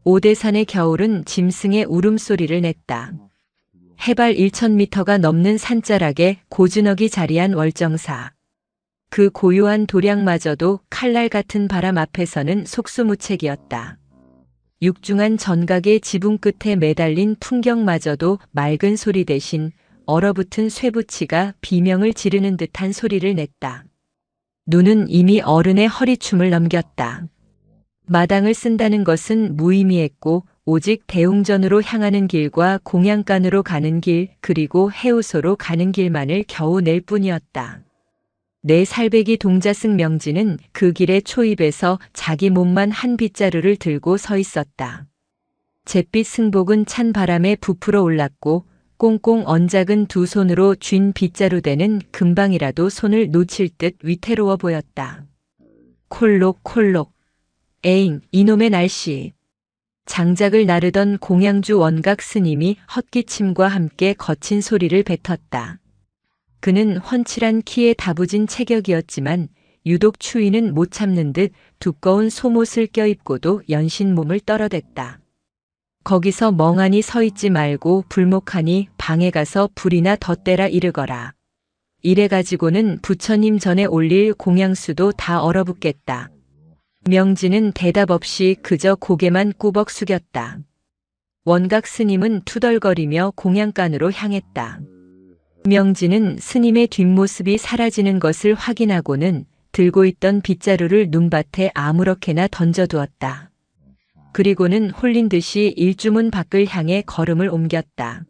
오대산의 겨울은 짐승의 울음소리를 냈다. 해발 1000m가 넘는 산자락에 고즈넉이 자리한 월정사. 그 고요한 도량마저도 칼날 같은 바람 앞에서는 속수무책이었다. 육중한 전각의 지붕 끝에 매달린 풍경마저도 맑은 소리 대신 얼어붙은 쇠붙이가 비명을 지르는 듯한 소리를 냈다. 눈은 이미 어른의 허리춤을 넘겼다. 마당을 쓴다는 것은 무의미했고 오직 대웅전으로 향하는 길과 공양간으로 가는 길 그리고 해우소로 가는 길만을 겨우 낼 뿐이었다. 내 살배기 동자승 명진은 그 길의 초입에서 자기 몸만 한 빗자루를 들고 서 있었다. 잿빛 승복은 찬 바람에 부풀어 올랐고 꽁꽁 언작은 두 손으로 쥔 빗자루대는 금방이라도 손을 놓칠 듯 위태로워 보였다. 콜록콜록. 에잉, 이놈의 날씨. 장작을 나르던 공양주 원각 스님이 헛기침과 함께 거친 소리를 뱉었다. 그는 훤칠한 키에 다부진 체격이었지만 유독 추위는 못 참는 듯 두꺼운 속옷을 껴입고도 연신 몸을 떨어댔다. 거기서 멍하니 서 있지 말고 불목하니 방에 가서 불이나 덧대라 이르거라. 이래 가지고는 부처님 전에 올릴 공양수도 다 얼어붙겠다. 명진은 대답 없이 그저 고개만 꾸벅 숙였다. 원각 스님은 투덜거리며 공양간으로 향했다. 명진은 스님의 뒷모습이 사라지는 것을 확인하고는 들고 있던 빗자루를 눈밭에 아무렇게나 던져두었다. 그리고는 홀린 듯이 일주문 밖을 향해 걸음을 옮겼다.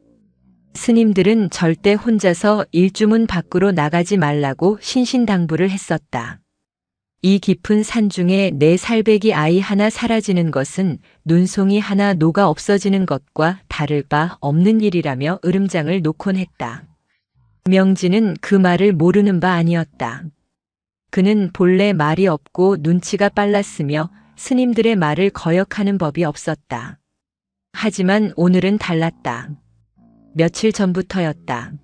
스님들은 절대 혼자서 일주문 밖으로 나가지 말라고 신신당부를 했었다. 이 깊은 산 중에 내 살배기 아이 하나 사라지는 것은 눈송이 하나 녹아 없어지는 것과 다를 바 없는 일이라며 으름장을 놓곤 했다. 명진은 그 말을 모르는 바 아니었다. 그는 본래 말이 없고 눈치가 빨랐으며 스님들의 말을 거역하는 법이 없었다. 하지만 오늘은 달랐다. 며칠 전부터였다.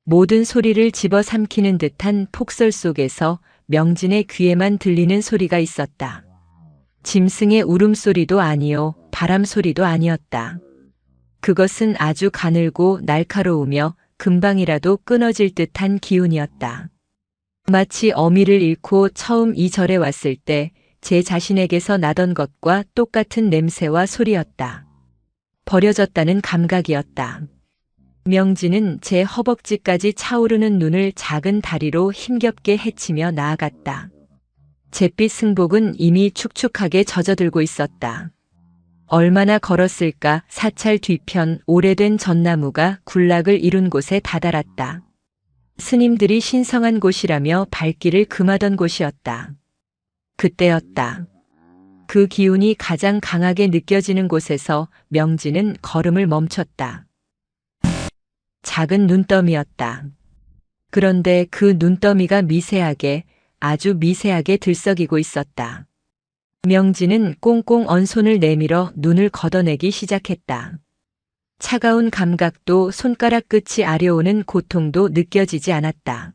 모든 소리를 집어삼키는 듯한 폭설 속에서 명진의 귀에만 들리는 소리가 있었다. 짐승의 울음소리도 아니요, 바람소리도 아니었다. 그것은 아주 가늘고 날카로우며 금방이라도 끊어질 듯한 기운이었다. 마치 어미를 잃고 처음 이 절에 왔을 때 제 자신에게서 나던 것과 똑같은 냄새와 소리였다. 버려졌다는 감각이었다. 명진은 제 허벅지까지 차오르는 눈을 작은 다리로 힘겹게 헤치며 나아갔다. 잿빛 승복은 이미 축축하게 젖어들고 있었다. 얼마나 걸었을까. 사찰 뒤편 오래된 전나무가 군락을 이룬 곳에 다다랐다. 스님들이 신성한 곳이라며 발길을 금하던 곳이었다. 그때였다. 그 기운이 가장 강하게 느껴지는 곳에서 명진은 걸음을 멈췄다. 작은 눈더미였다. 그런데 그 눈더미가 미세하게, 아주 미세하게 들썩이고 있었다. 명진은 꽁꽁 언 손을 내밀어 눈을 걷어내기 시작했다. 차가운 감각도 손가락 끝이 아려오는 고통도 느껴지지 않았다.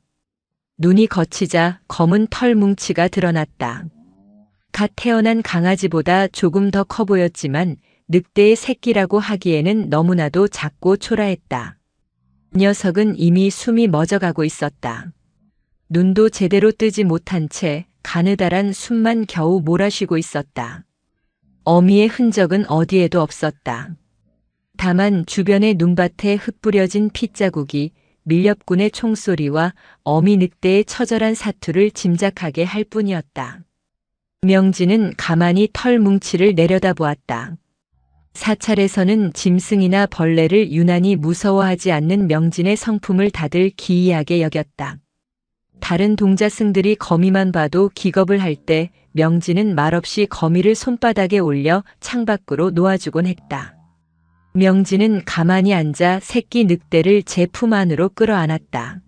눈이 거치자 검은 털 뭉치가 드러났다. 갓 태어난 강아지보다 조금 더 커 보였지만 늑대의 새끼라고 하기에는 너무나도 작고 초라했다. 녀석은 이미 숨이 멎어가고 있었다. 눈도 제대로 뜨지 못한 채 가느다란 숨만 겨우 몰아쉬고 있었다. 어미의 흔적은 어디에도 없었다. 다만 주변의 눈밭에 흩뿌려진 핏자국이 밀렵꾼의 총소리와 어미 늑대의 처절한 사투를 짐작하게 할 뿐이었다. 명진은 가만히 털 뭉치를 내려다보았다. 사찰에서는 짐승이나 벌레를 유난히 무서워하지 않는 명진의 성품을 다들 기이하게 여겼다. 다른 동자승들이 거미만 봐도 기겁을 할 때 명진은 말없이 거미를 손바닥에 올려 창밖으로 놓아주곤 했다. 명진은 가만히 앉아 새끼 늑대를 제 품 안으로 끌어안았다.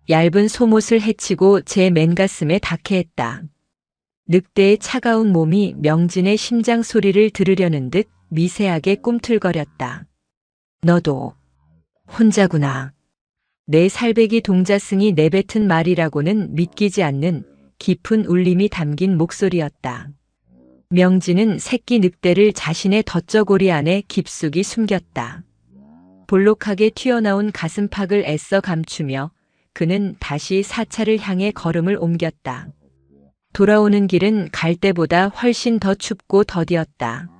얇은 속옷을 헤치고 제 맨가슴에 닿게 했다. 늑대의 차가운 몸이 명진의 심장 소리를 들으려는 듯 미세하게 꿈틀거렸다. 너도 혼자구나. 내 살배기 동자승이 내뱉은 말이라고는 믿기지 않는 깊은 울림이 담긴 목소리였다. 명진은 새끼 늑대를 자신의 덧저고리 안에 깊숙이 숨겼다. 볼록하게 튀어나온 가슴팍을 애써 감추며 그는 다시 사찰을 향해 걸음을 옮겼다. 돌아오는 길은 갈 때보다 훨씬 더 춥고 더디었다.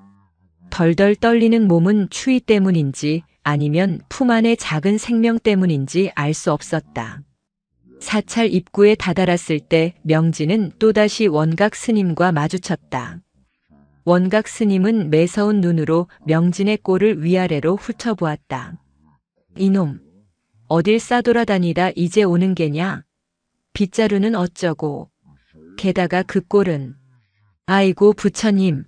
덜덜 떨리는 몸은 추위 때문인지 아니면 품 안의 작은 생명 때문인지 알 수 없었다. 사찰 입구에 다다랐을 때 명진은 또다시 원각 스님과 마주쳤다. 원각 스님은 매서운 눈으로 명진의 꼴을 위아래로 훑어보았다. 이놈, 어딜 싸돌아다니다 이제 오는 게냐? 빗자루는 어쩌고? 게다가 그 꼴은. 아이고 부처님.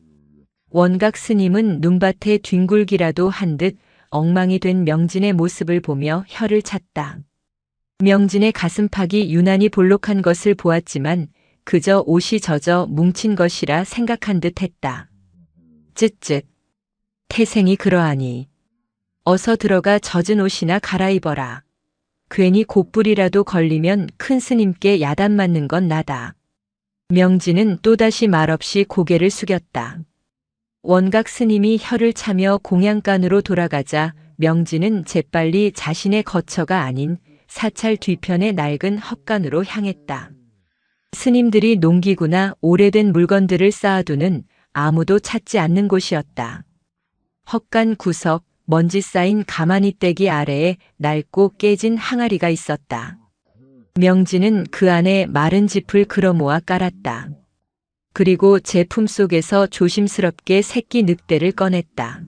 원각 스님은 눈밭에 뒹굴기라도 한 듯 엉망이 된 명진의 모습을 보며 혀를 찼다. 명진의 가슴팍이 유난히 볼록한 것을 보았지만 그저 옷이 젖어 뭉친 것이라 생각한 듯 했다. 쯧쯧. 태생이 그러하니. 어서 들어가 젖은 옷이나 갈아입어라. 괜히 곧불이라도 걸리면 큰 스님께 야단 맞는 건 나다. 명진은 또다시 말없이 고개를 숙였다. 원각 스님이 혀를 차며 공양간으로 돌아가자 명진은 재빨리 자신의 거처가 아닌 사찰 뒤편의 낡은 헛간으로 향했다. 스님들이 농기구나 오래된 물건들을 쌓아두는 아무도 찾지 않는 곳이었다. 헛간 구석, 먼지 쌓인 가마니 떼기 아래에 낡고 깨진 항아리가 있었다. 명진은 그 안에 마른 짚을 걸어모아 깔았다. 그리고 제 품속에서 조심스럽게 새끼 늑대를 꺼냈다.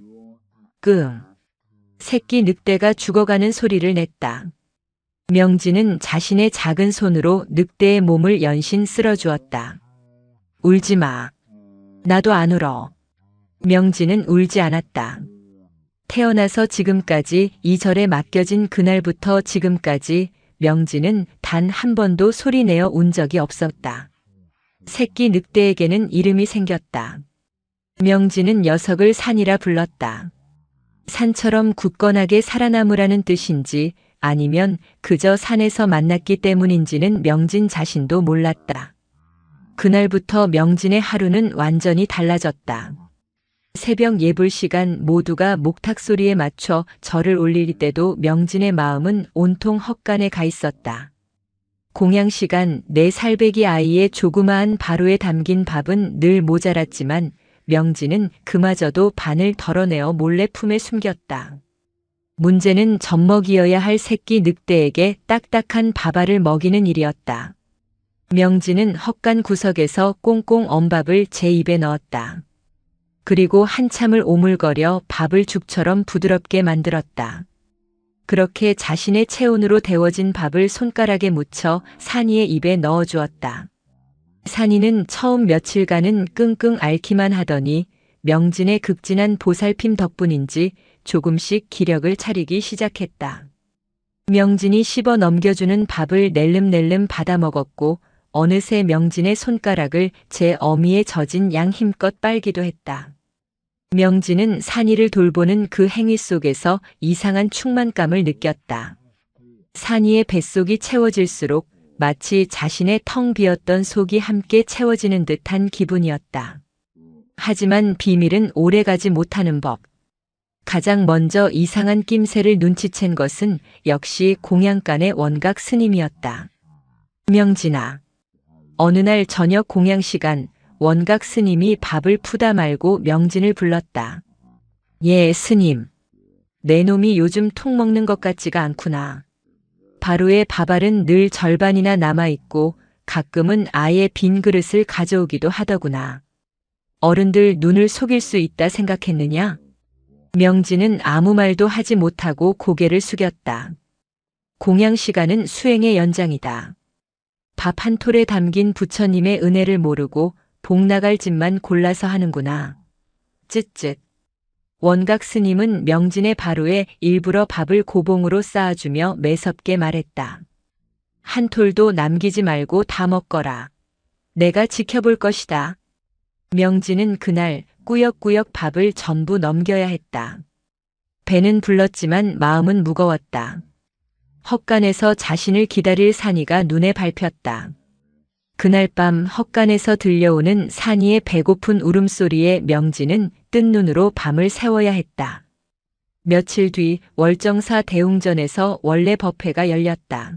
끙. 새끼 늑대가 죽어가는 소리를 냈다. 명진은 자신의 작은 손으로 늑대의 몸을 연신 쓸어주었다. 울지 마. 나도 안 울어. 명진은 울지 않았다. 태어나서 지금까지 이 절에 맡겨진 그날부터 지금까지 명진은 단 한 번도 소리내어 운 적이 없었다. 새끼 늑대에게는 이름이 생겼다. 명진은 녀석을 산이라 불렀다. 산처럼 굳건하게 살아남으라는 뜻인지 아니면 그저 산에서 만났기 때문인지는 명진 자신도 몰랐다. 그날부터 명진의 하루는 완전히 달라졌다. 새벽 예불 시간 모두가 목탁 소리에 맞춰 절을 올릴 때도 명진의 마음은 온통 헛간에 가 있었다. 공양 시간 내 살배기 아이의 조그마한 바로에 담긴 밥은 늘 모자랐지만 명진은 그마저도 반을 덜어내어 몰래 품에 숨겼다. 문제는 젖먹이어야 할 새끼 늑대에게 딱딱한 밥알을 먹이는 일이었다. 명진은 헛간 구석에서 꽁꽁 언 밥을 제 입에 넣었다. 그리고 한참을 오물거려 밥을 죽처럼 부드럽게 만들었다. 그렇게 자신의 체온으로 데워진 밥을 손가락에 묻혀 산이의 입에 넣어주었다. 산이는 처음 며칠간은 끙끙 앓기만 하더니 명진의 극진한 보살핌 덕분인지 조금씩 기력을 차리기 시작했다. 명진이 씹어 넘겨주는 밥을 낼름낼름 받아 먹었고 어느새 명진의 손가락을 제 어미에 젖은 양 힘껏 빨기도 했다. 명진은 산이를 돌보는 그 행위 속에서 이상한 충만감을 느꼈다. 산이의 뱃속이 채워질수록 마치 자신의 텅 비었던 속이 함께 채워지는 듯한 기분이었다. 하지만 비밀은 오래가지 못하는 법. 가장 먼저 이상한 낌새를 눈치챈 것은 역시 공양간의 원각 스님이었다. 명진아. 어느 날 저녁 공양 시간 원각 스님이 밥을 푸다 말고 명진을 불렀다. 예, 스님. 내 놈이 요즘 통 먹는 것 같지가 않구나. 바로의 밥알은 늘 절반이나 남아있고 가끔은 아예 빈 그릇을 가져오기도 하더구나. 어른들 눈을 속일 수 있다 생각했느냐? 명진은 아무 말도 하지 못하고 고개를 숙였다. 공양 시간은 수행의 연장이다. 밥 한 톨에 담긴 부처님의 은혜를 모르고 복 나갈 짓만 골라서 하는구나. 쯧쯧. 원각 스님은 명진의 바로에 일부러 밥을 고봉으로 쌓아주며 매섭게 말했다. 한 톨도 남기지 말고 다 먹거라. 내가 지켜볼 것이다. 명진은 그날 꾸역꾸역 밥을 전부 넘겨야 했다. 배는 불렀지만 마음은 무거웠다. 헛간에서 자신을 기다릴 산이가 눈에 밟혔다. 그날 밤 헛간에서 들려오는 산이의 배고픈 울음소리에 명진은 뜬 눈으로 밤을 새워야 했다. 며칠 뒤 월정사 대웅전에서 원래 법회가 열렸다.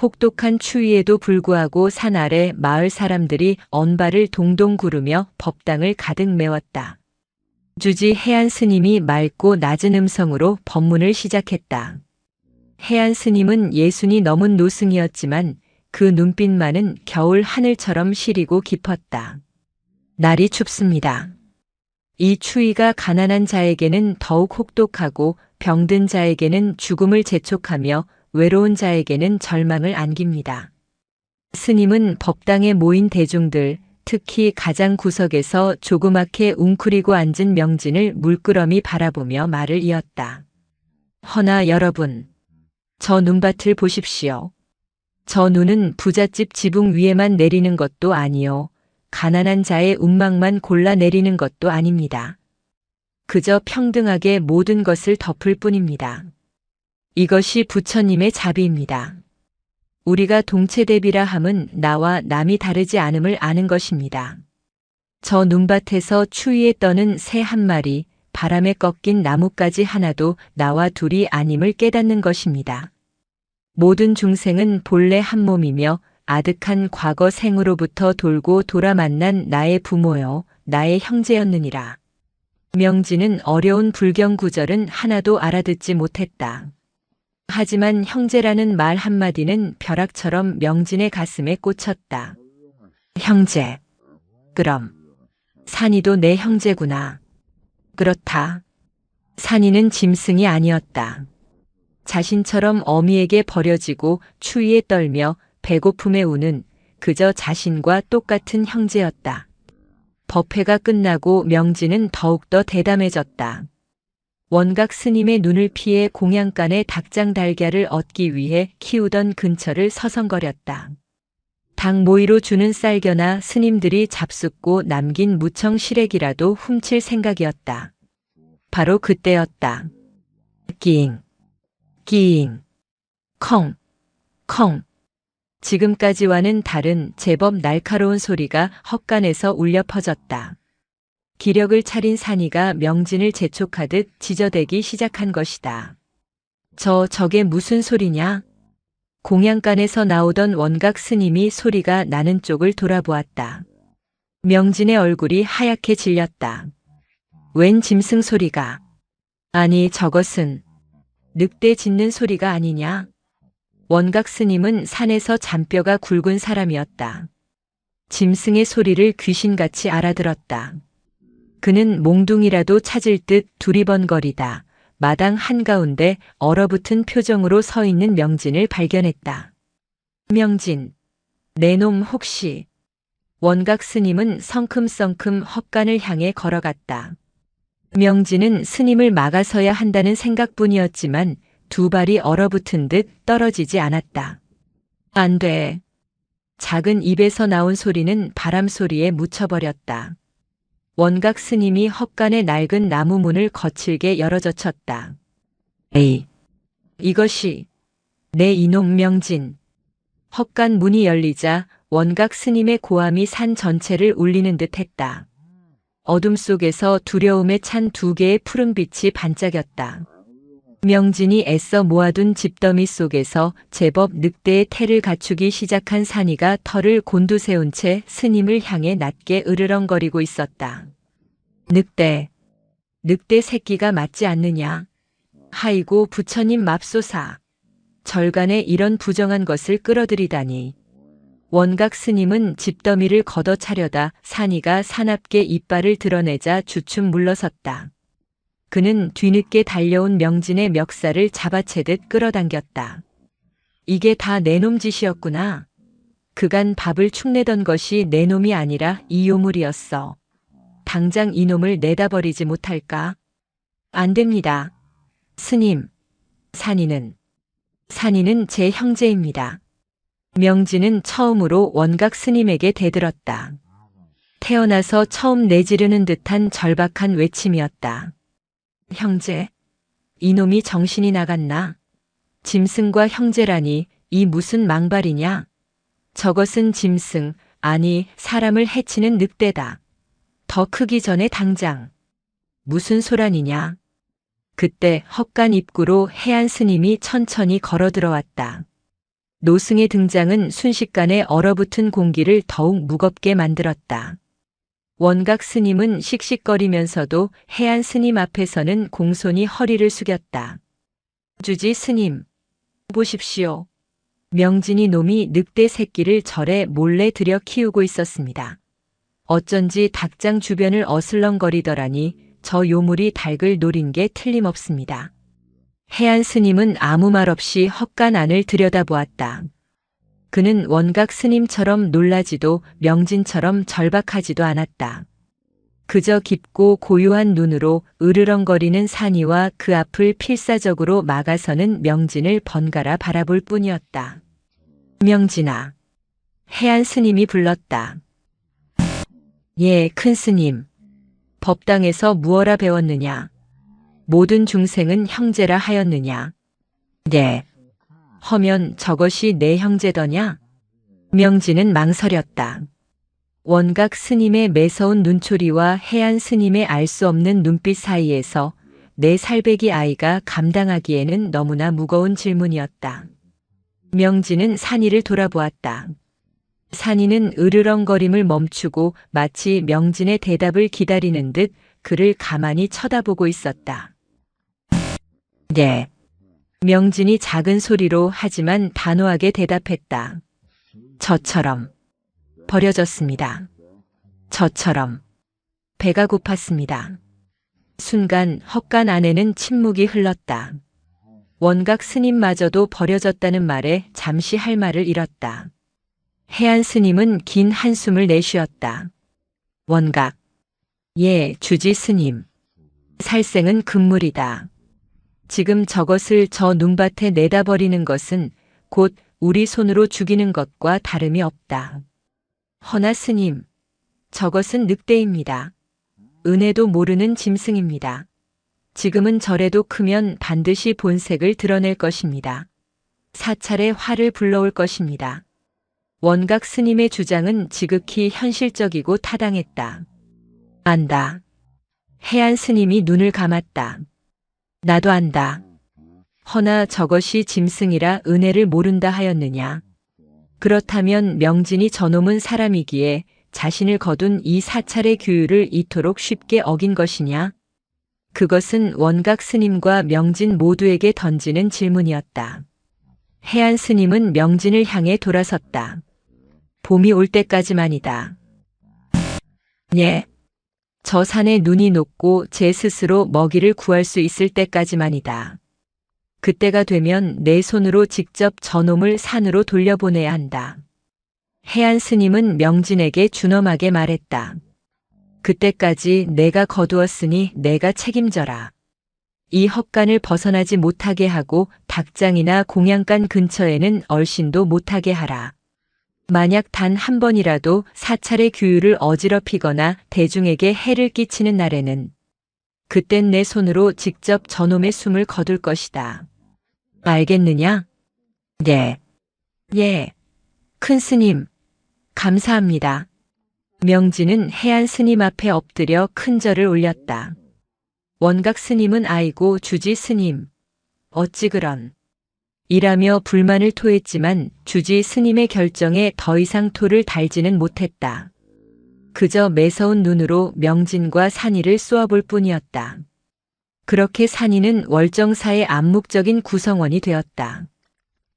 혹독한 추위에도 불구하고 산 아래 마을 사람들이 언발을 동동 구르며 법당을 가득 메웠다. 주지 해안 스님이 맑고 낮은 음성으로 법문을 시작했다. 해안 스님은 예순이 넘은 노승이었지만 그 눈빛만은 겨울 하늘처럼 시리고 깊었다. 날이 춥습니다. 이 추위가 가난한 자에게는 더욱 혹독하고 병든 자에게는 죽음을 재촉하며 외로운 자에게는 절망을 안깁니다. 스님은 법당에 모인 대중들, 특히 가장 구석에서 조그맣게 웅크리고 앉은 명진을 물끄러미 바라보며 말을 이었다. 허나 여러분, 저 눈밭을 보십시오. 저 눈은 부잣집 지붕 위에만 내리는 것도 아니요. 가난한 자의 운망만 골라 내리는 것도 아닙니다. 그저 평등하게 모든 것을 덮을 뿐입니다. 이것이 부처님의 자비입니다. 우리가 동체대비라 함은 나와 남이 다르지 않음을 아는 것입니다. 저 눈밭에서 추위에 떠는 새 한 마리, 바람에 꺾인 나뭇가지 하나도 나와 둘이 아님을 깨닫는 것입니다. 모든 중생은 본래 한 몸이며 아득한 과거 생으로부터 돌고 돌아 만난 나의 부모요, 나의 형제였느니라. 명진은 어려운 불경 구절은 하나도 알아듣지 못했다. 하지만 형제라는 말 한마디는 벼락처럼 명진의 가슴에 꽂혔다. 형제. 그럼 산이도 내 형제구나. 그렇다. 산이는 짐승이 아니었다. 자신처럼 어미에게 버려지고 추위에 떨며 배고픔에 우는 그저 자신과 똑같은 형제였다. 법회가 끝나고 명진은 더욱더 대담해졌다. 원각 스님의 눈을 피해 공양간의 닭장 달걀을 얻기 위해 키우던 근처를 서성거렸다. 닭 모이로 주는 쌀겨나 스님들이 잡숫고 남긴 무청 시래기라도 훔칠 생각이었다. 바로 그때였다. 끼잉, 끼잉, 컹, 컹. 지금까지와는 다른 제법 날카로운 소리가 헛간에서 울려 퍼졌다. 기력을 차린 산이가 명진을 재촉하듯 지저대기 시작한 것이다. 저게 무슨 소리냐? 공양간에서 나오던 원각 스님이 소리가 나는 쪽을 돌아보았다. 명진의 얼굴이 하얗게 질렸다. 웬 짐승 소리가? 아니 저것은 늑대 짖는 소리가 아니냐? 원각 스님은 산에서 잔뼈가 굵은 사람이었다. 짐승의 소리를 귀신같이 알아들었다. 그는 몽둥이라도 찾을 듯 두리번거리다 마당 한가운데 얼어붙은 표정으로 서 있는 명진을 발견했다. 명진, 내 놈 혹시... 원각 스님은 성큼성큼 헛간을 향해 걸어갔다. 명진은 스님을 막아서야 한다는 생각뿐이었지만 두 발이 얼어붙은 듯 떨어지지 않았다. 안 돼. 작은 입에서 나온 소리는 바람 소리에 묻혀버렸다. 원각 스님이 헛간의 낡은 나무 문을 거칠게 열어젖혔다. 에이, 이것이 내 이놈 명진. 헛간 문이 열리자 원각 스님의 고함이 산 전체를 울리는 듯 했다. 어둠 속에서 두려움에 찬 두 개의 푸른빛이 반짝였다. 명진이 애써 모아둔 집더미 속에서 제법 늑대의 태를 갖추기 시작한 산이가 털을 곤두세운 채 스님을 향해 낮게 으르렁거리고 있었다. 늑대 새끼가 맞지 않느냐? 하이고 부처님 맙소사. 절간에 이런 부정한 것을 끌어들이다니. 원각 스님은 집더미를 걷어차려다 산이가 사납게 이빨을 드러내자 주춤 물러섰다. 그는 뒤늦게 달려온 명진의 멱살을 잡아채듯 끌어당겼다. 이게 다 내 놈 짓이었구나. 그간 밥을 축내던 것이 내 놈이 아니라 이 요물이었어. 당장 이놈을 내다버리지 못할까? 안 됩니다. 스님, 산이는 제 형제입니다. 명진은 처음으로 원각 스님에게 대들었다. 태어나서 처음 내지르는 듯한 절박한 외침이었다. 형제, 이놈이 정신이 나갔나? 짐승과 형제라니 이 무슨 망발이냐? 저것은 짐승, 아니 사람을 해치는 늑대다. 더 크기 전에 당장. 무슨 소란이냐? 그때 헛간 입구로 해안 스님이 천천히 걸어 들어왔다. 노승의 등장은 순식간에 얼어붙은 공기를 더욱 무겁게 만들었다. 원각 스님은 씩씩거리면서도 해안 스님 앞에서는 공손히 허리를 숙였다. 주지 스님, 보십시오. 명진이 놈이 늑대 새끼를 절에 몰래 들여 키우고 있었습니다. 어쩐지 닭장 주변을 어슬렁거리더라니 저 요물이 닭을 노린 게 틀림없습니다. 해안 스님은 아무 말 없이 헛간 안을 들여다보았다. 그는 원각 스님처럼 놀라지도 명진처럼 절박하지도 않았다. 그저 깊고 고요한 눈으로 으르렁거리는 산이와 그 앞을 필사적으로 막아서는 명진을 번갈아 바라볼 뿐이었다. 명진아. 해안 스님이 불렀다. 예, 큰 스님. 법당에서 무어라 배웠느냐? 모든 중생은 형제라 하였느냐? 네. 허면 저것이 내 형제더냐? 명진은 망설였다. 원각 스님의 매서운 눈초리와 해안 스님의 알 수 없는 눈빛 사이에서 내 살배기 아이가 감당하기에는 너무나 무거운 질문이었다. 명진은 산이를 돌아보았다. 산이는 으르렁거림을 멈추고 마치 명진의 대답을 기다리는 듯 그를 가만히 쳐다보고 있었다. 네. 명진이 작은 소리로 하지만 단호하게 대답했다. 저처럼. 버려졌습니다. 저처럼. 배가 고팠습니다. 순간 헛간 안에는 침묵이 흘렀다. 원각 스님마저도 버려졌다는 말에 잠시 할 말을 잃었다. 해안 스님은 긴 한숨을 내쉬었다. 원각. 예, 주지 스님. 살생은 금물이다. 지금 저것을 저 눈밭에 내다 버리는 것은 곧 우리 손으로 죽이는 것과 다름이 없다. 허나 스님, 저것은 늑대입니다. 은혜도 모르는 짐승입니다. 지금은 저래도 크면 반드시 본색을 드러낼 것입니다. 사찰에 화를 불러올 것입니다. 원각 스님의 주장은 지극히 현실적이고 타당했다. 안다. 해안 스님이 눈을 감았다. 나도 안다. 허나 저것이 짐승이라 은혜를 모른다 하였느냐. 그렇다면 명진이 저놈은 사람이기에 자신을 거둔 이 사찰의 규율을 이토록 쉽게 어긴 것이냐? 그것은 원각 스님과 명진 모두에게 던지는 질문이었다. 해안 스님은 명진을 향해 돌아섰다. 봄이 올 때까지만이다. 예. 저 산에 눈이 녹고 제 스스로 먹이를 구할 수 있을 때까지만이다. 그때가 되면 내 손으로 직접 저놈을 산으로 돌려보내야 한다. 해안 스님은 명진에게 준엄하게 말했다. 그때까지 내가 거두었으니 내가 책임져라. 이 헛간을 벗어나지 못하게 하고 닭장이나 공양간 근처에는 얼씬도 못하게 하라. 만약 단 한 번이라도 사찰의 규율을 어지럽히거나 대중에게 해를 끼치는 날에는 그땐 내 손으로 직접 저놈의 숨을 거둘 것이다. 알겠느냐? 네. 예. 큰 스님, 감사합니다. 명진은 해안 스님 앞에 엎드려 큰 절을 올렸다. 원각 스님은 아이고 주지 스님, 어찌 그런. 이라며 불만을 토했지만 주지 스님의 결정에 더 이상 토를 달지는 못했다. 그저 매서운 눈으로 명진과 산이를 쏘아볼 뿐이었다. 그렇게 산이는 월정사의 암묵적인 구성원이 되었다.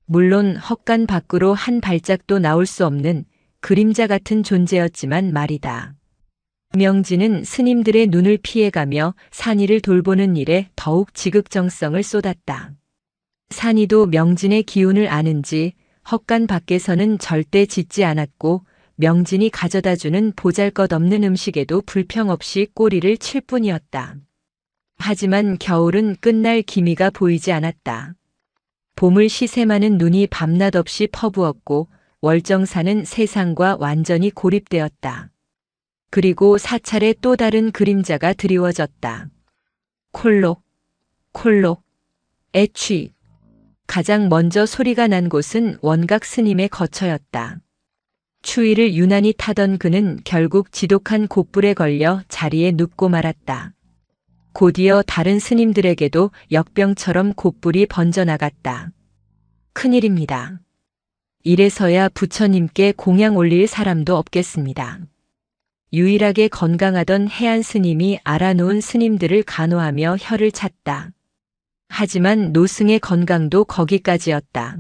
물론 헛간 밖으로 한 발짝도 나올 수 없는 그림자 같은 존재였지만 말이다. 명진은 스님들의 눈을 피해가며 산이를 돌보는 일에 더욱 지극정성을 쏟았다. 산이도 명진의 기운을 아는지 헛간 밖에서는 절대 짖지 않았고 명진이 가져다주는 보잘것없는 음식에도 불평 없이 꼬리를 칠 뿐이었다. 하지만 겨울은 끝날 기미가 보이지 않았다. 봄을 시샘하는 눈이 밤낮 없이 퍼부었고 월정사는 세상과 완전히 고립되었다. 그리고 사찰에 또 다른 그림자가 드리워졌다. 콜록, 콜록, 애취. 가장 먼저 소리가 난 곳은 원각 스님의 거처였다. 추위를 유난히 타던 그는 결국 지독한 곧불에 걸려 자리에 눕고 말았다. 곧이어 다른 스님들에게도 역병처럼 곧불이 번져나갔다. 큰일입니다. 이래서야 부처님께 공양 올릴 사람도 없겠습니다. 유일하게 건강하던 해안 스님이 알아놓은 스님들을 간호하며 혀를 찼다. 하지만 노승의 건강도 거기까지였다.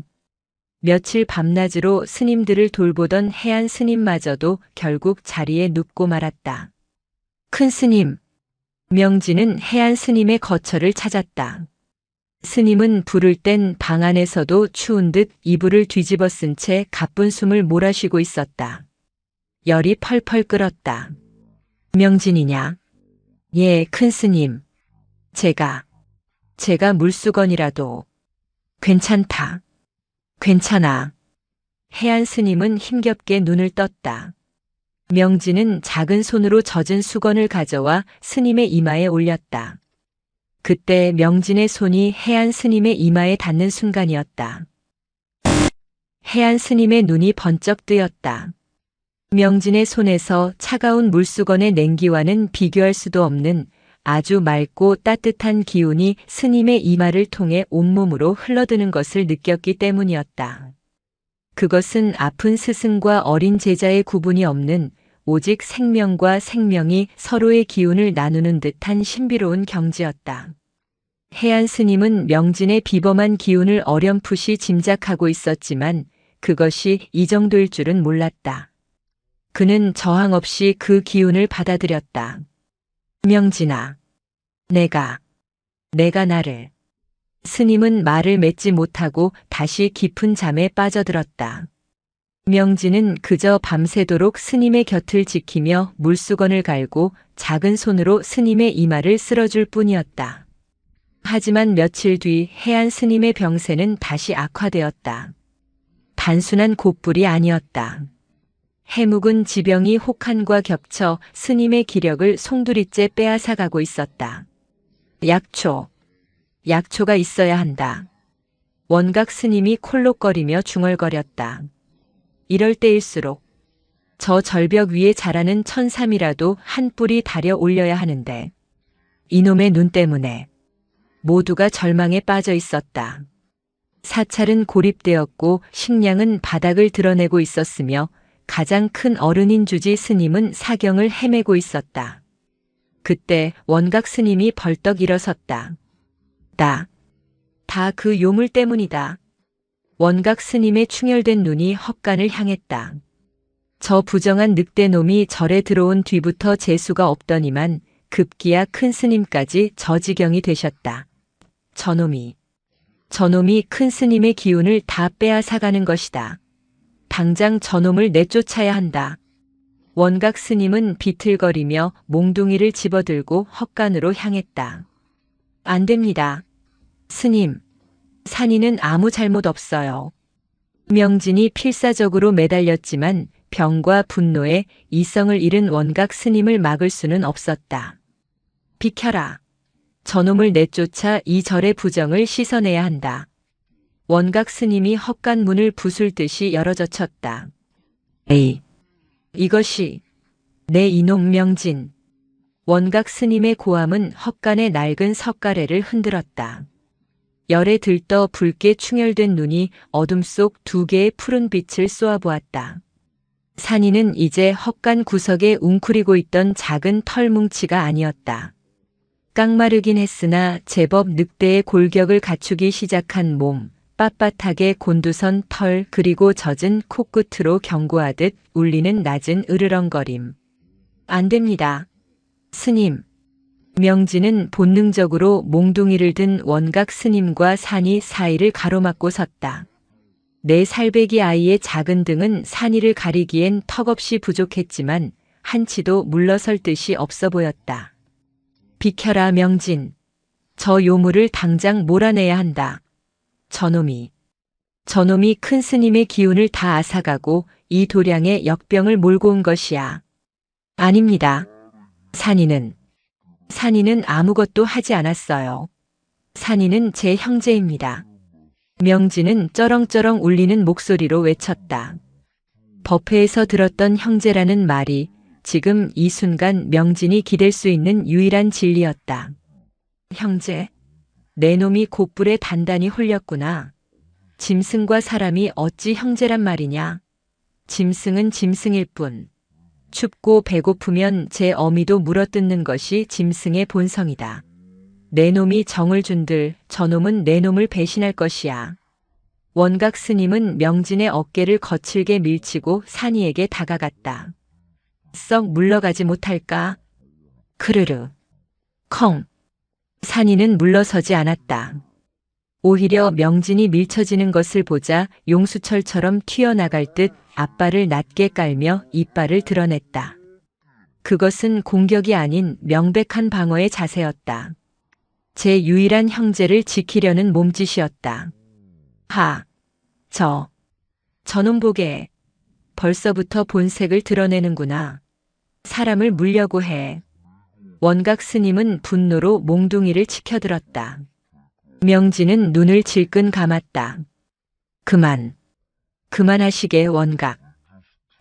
며칠 밤낮으로 스님들을 돌보던 해안 스님마저도 결국 자리에 눕고 말았다. 큰 스님. 명진은 해안 스님의 거처를 찾았다. 스님은 부를 땐 방 안에서도 추운 듯 이불을 뒤집어 쓴 채 가쁜 숨을 몰아쉬고 있었다. 열이 펄펄 끓었다. 명진이냐? 예, 큰 스님. 제가 물수건이라도. 괜찮다. 괜찮아. 해안 스님은 힘겹게 눈을 떴다. 명진은 작은 손으로 젖은 수건을 가져와 스님의 이마에 올렸다. 그때 명진의 손이 해안 스님의 이마에 닿는 순간이었다. 해안 스님의 눈이 번쩍 뜨였다. 명진의 손에서 차가운 물수건의 냉기와는 비교할 수도 없는 아주 맑고 따뜻한 기운이 스님의 이마를 통해 온몸으로 흘러드는 것을 느꼈기 때문이었다. 그것은 아픈 스승과 어린 제자의 구분이 없는 오직 생명과 생명이 서로의 기운을 나누는 듯한 신비로운 경지였다. 해안 스님은 명진의 비범한 기운을 어렴풋이 짐작하고 있었지만 그것이 이 정도일 줄은 몰랐다. 그는 저항 없이 그 기운을 받아들였다. 명진아, 내가 나를. 스님은 말을 맺지 못하고 다시 깊은 잠에 빠져들었다. 명진은 그저 밤새도록 스님의 곁을 지키며 물수건을 갈고 작은 손으로 스님의 이마를 쓸어줄 뿐이었다. 하지만 며칠 뒤 해안 스님의 병세는 다시 악화되었다. 단순한 곧불이 아니었다. 해묵은 지병이 혹한과 겹쳐 스님의 기력을 송두리째 빼앗아가고 있었다. 약초가 있어야 한다. 원각 스님이 콜록거리며 중얼거렸다. 이럴 때일수록 저 절벽 위에 자라는 천삼이라도 한 뿌리 다려 올려야 하는데 이놈의 눈 때문에 모두가 절망에 빠져 있었다. 사찰은 고립되었고 식량은 바닥을 드러내고 있었으며 가장 큰 어른인 주지 스님은 사경을 헤매고 있었다. 그때 원각 스님이 벌떡 일어섰다. 다 그 요물 때문이다. 원각 스님의 충혈된 눈이 헛간을 향했다. 저 부정한 늑대놈이 절에 들어온 뒤부터 재수가 없더니만 급기야 큰 스님까지 저 지경이 되셨다. 저놈이 큰 스님의 기운을 다 빼앗아가는 것이다. 당장 저놈을 내쫓아야 한다. 원각 스님은 비틀거리며 몽둥이를 집어들고 헛간으로 향했다. 안 됩니다. 스님, 산이는 아무 잘못 없어요. 명진이 필사적으로 매달렸지만 병과 분노에 이성을 잃은 원각 스님을 막을 수는 없었다. 비켜라. 저놈을 내쫓아 이 절의 부정을 씻어내야 한다. 원각 스님이 헛간 문을 부술듯이 열어젖혔다. 에이, 이것이 내 이놈 명진. 원각 스님의 고함은 헛간의 낡은 석가래를 흔들었다. 열에 들떠 붉게 충혈된 눈이 어둠 속 두 개의 푸른 빛을 쏘아보았다. 산이는 이제 헛간 구석에 웅크리고 있던 작은 털뭉치가 아니었다. 깡마르긴 했으나 제법 늑대의 골격을 갖추기 시작한 몸, 빳빳하게 곤두선 털 그리고 젖은 코끝으로 경고하듯 울리는 낮은 으르렁거림. 안 됩니다. 스님. 명진은 본능적으로 몽둥이를 든 원각 스님과 산이 사이를 가로막고 섰다. 내 살배기 아이의 작은 등은 산이를 가리기엔 턱없이 부족했지만 한치도 물러설 듯이 없어 보였다. 비켜라 명진. 저 요물을 당장 몰아내야 한다. 저놈이 큰 스님의 기운을 다 앗아가고 이 도량에 역병을 몰고 온 것이야. 아닙니다. 산이는 아무것도 하지 않았어요. 산이는 제 형제입니다. 명진은 쩌렁쩌렁 울리는 목소리로 외쳤다. 법회에서 들었던 형제라는 말이 지금 이 순간 명진이 기댈 수 있는 유일한 진리였다. 형제, 내 놈이 곧불에 단단히 홀렸구나. 짐승과 사람이 어찌 형제란 말이냐. 짐승은 짐승일 뿐. 춥고 배고프면 제 어미도 물어뜯는 것이 짐승의 본성이다. 내 놈이 정을 준들 저놈은 내 놈을 배신할 것이야. 원각 스님은 명진의 어깨를 거칠게 밀치고 산이에게 다가갔다. 썩 물러가지 못할까? 크르르. 컹. 산이는 물러서지 않았다. 오히려 명진이 밀쳐지는 것을 보자 용수철처럼 튀어나갈 듯 앞발을 낮게 깔며 이빨을 드러냈다. 그것은 공격이 아닌 명백한 방어의 자세였다. 제 유일한 형제를 지키려는 몸짓이었다. 하, 저놈 보게. 벌써부터 본색을 드러내는구나. 사람을 물려고 해. 원각 스님은 분노로 몽둥이를 치켜들었다. 명진은 눈을 질끈 감았다. 그만하시게 원각.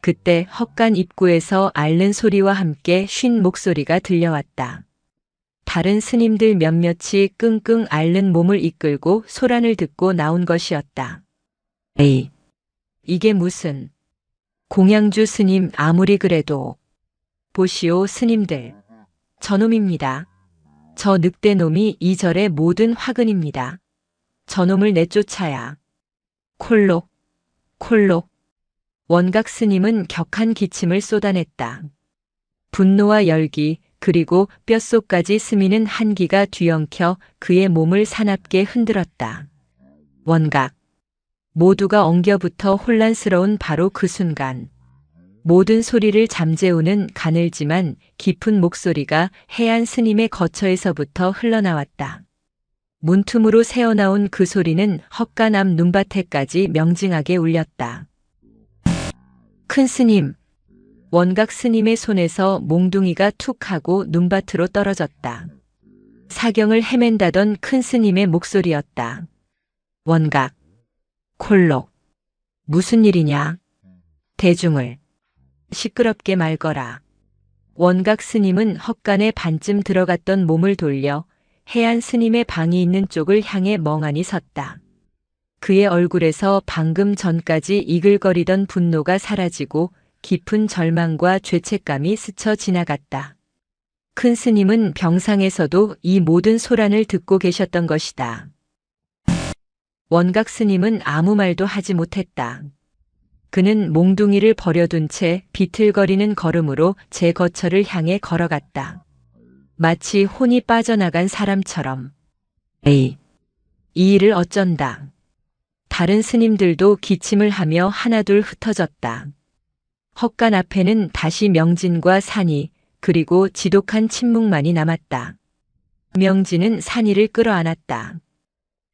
그때 헛간 입구에서 앓는 소리와 함께 쉰 목소리가 들려왔다. 다른 스님들 몇몇이 끙끙 앓는 몸을 이끌고 소란을 듣고 나온 것이었다. 에이, 이게 무슨. 공양주 스님 아무리 그래도. 보시오 스님들. 저놈입니다. 저 늑대놈이 이 절의 모든 화근입니다. 저놈을 내쫓아야. 콜록. 원각 스님은 격한 기침을 쏟아냈다. 분노와 열기 그리고 뼛속까지 스미는 한기가 뒤엉켜 그의 몸을 사납게 흔들었다. 원각. 모두가 엉겨붙어 혼란스러운 바로 그 순간 모든 소리를 잠재우는 가늘지만 깊은 목소리가 해안 스님의 거처에서부터 흘러나왔다. 문틈으로 새어나온 그 소리는 헛간 앞 눈밭에까지 명징하게 울렸다. 큰 스님. 원각 스님의 손에서 몽둥이가 툭 하고 눈밭으로 떨어졌다. 사경을 헤맨다던 큰 스님의 목소리였다. 원각. 콜록. 무슨 일이냐? 대중을. 시끄럽게 말거라. 원각 스님은 헛간에 반쯤 들어갔던 몸을 돌려 해안 스님의 방이 있는 쪽을 향해 멍하니 섰다. 그의 얼굴에서 방금 전까지 이글거리던 분노가 사라지고 깊은 절망과 죄책감이 스쳐 지나갔다. 큰 스님은 병상에서도 이 모든 소란을 듣고 계셨던 것이다. 원각 스님은 아무 말도 하지 못했다. 그는 몽둥이를 버려둔 채 비틀거리는 걸음으로 제 거처를 향해 걸어갔다. 마치 혼이 빠져나간 사람처럼. 에이, 이 일을 어쩐다. 다른 스님들도 기침을 하며 하나둘 흩어졌다. 헛간 앞에는 다시 명진과 산이 그리고 지독한 침묵만이 남았다. 명진은 산이를 끌어안았다.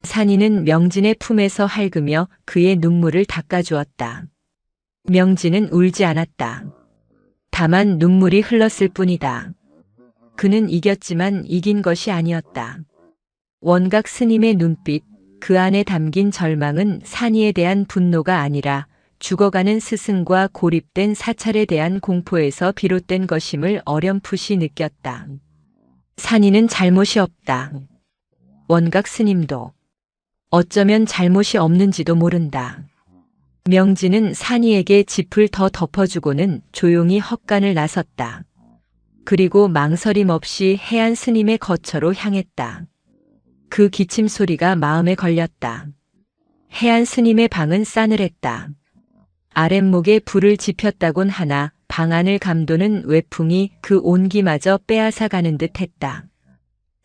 산이는 명진의 품에서 핥으며 그의 눈물을 닦아주었다. 명진은 울지 않았다. 다만 눈물이 흘렀을 뿐이다. 그는 이겼지만 이긴 것이 아니었다. 원각 스님의 눈빛, 그 안에 담긴 절망은 산이에 대한 분노가 아니라 죽어가는 스승과 고립된 사찰에 대한 공포에서 비롯된 것임을 어렴풋이 느꼈다. 산이는 잘못이 없다. 원각 스님도 어쩌면 잘못이 없는지도 모른다. 명진은 산이에게 짚을 더 덮어주고는 조용히 헛간을 나섰다. 그리고 망설임 없이 해안 스님의 거처로 향했다. 그 기침 소리가 마음에 걸렸다. 해안 스님의 방은 싸늘했다. 아랫목에 불을 지폈다곤 하나 방 안을 감도는 외풍이 그 온기마저 빼앗아 가는 듯 했다.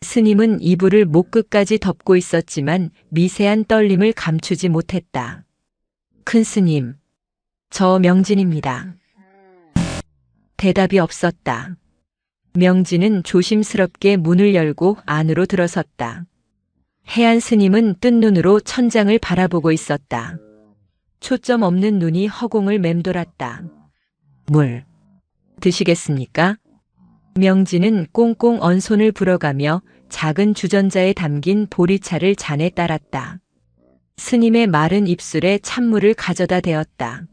스님은 이불을 목끝까지 덮고 있었지만 미세한 떨림을 감추지 못했다. 큰 스님, 저 명진입니다. 대답이 없었다. 명진은 조심스럽게 문을 열고 안으로 들어섰다. 해안 스님은 뜬 눈으로 천장을 바라보고 있었다. 초점 없는 눈이 허공을 맴돌았다. 물 드시겠습니까? 명진은 꽁꽁 언 손을 불어가며 작은 주전자에 담긴 보리차를 잔에 따랐다. 스님의 마른 입술에 찬물을 가져다 대었다.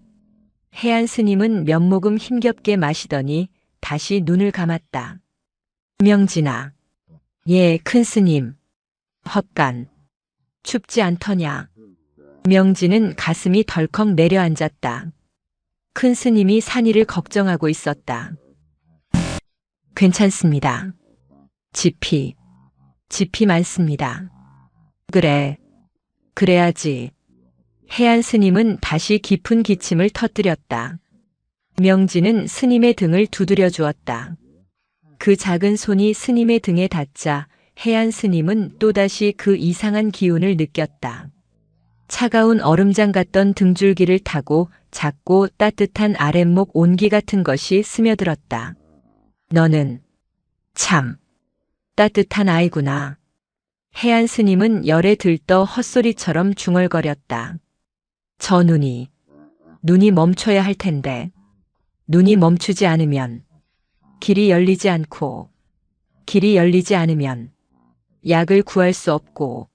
해안 스님은 몇 모금 힘겹게 마시더니 다시 눈을 감았다. 명진아. 예, 큰 스님. 헛간. 춥지 않더냐. 명진은 가슴이 덜컥 내려앉았다. 큰 스님이 산이를 걱정하고 있었다. 괜찮습니다. 지피 많습니다. 그래, 그래야지. 해안 스님은 다시 깊은 기침을 터뜨렸다. 명진은 스님의 등을 두드려 주었다. 그 작은 손이 스님의 등에 닿자 해안 스님은 또다시 그 이상한 기운을 느꼈다. 차가운 얼음장 같던 등줄기를 타고 작고 따뜻한 아랫목 온기 같은 것이 스며들었다. 너는 참 따뜻한 아이구나. 해안 스님은 열에 들떠 헛소리처럼 중얼거렸다. 저 눈이 멈춰야 할 텐데 눈이 멈추지 않으면 길이 열리지 않고 길이 열리지 않으면 약을 구할 수 없고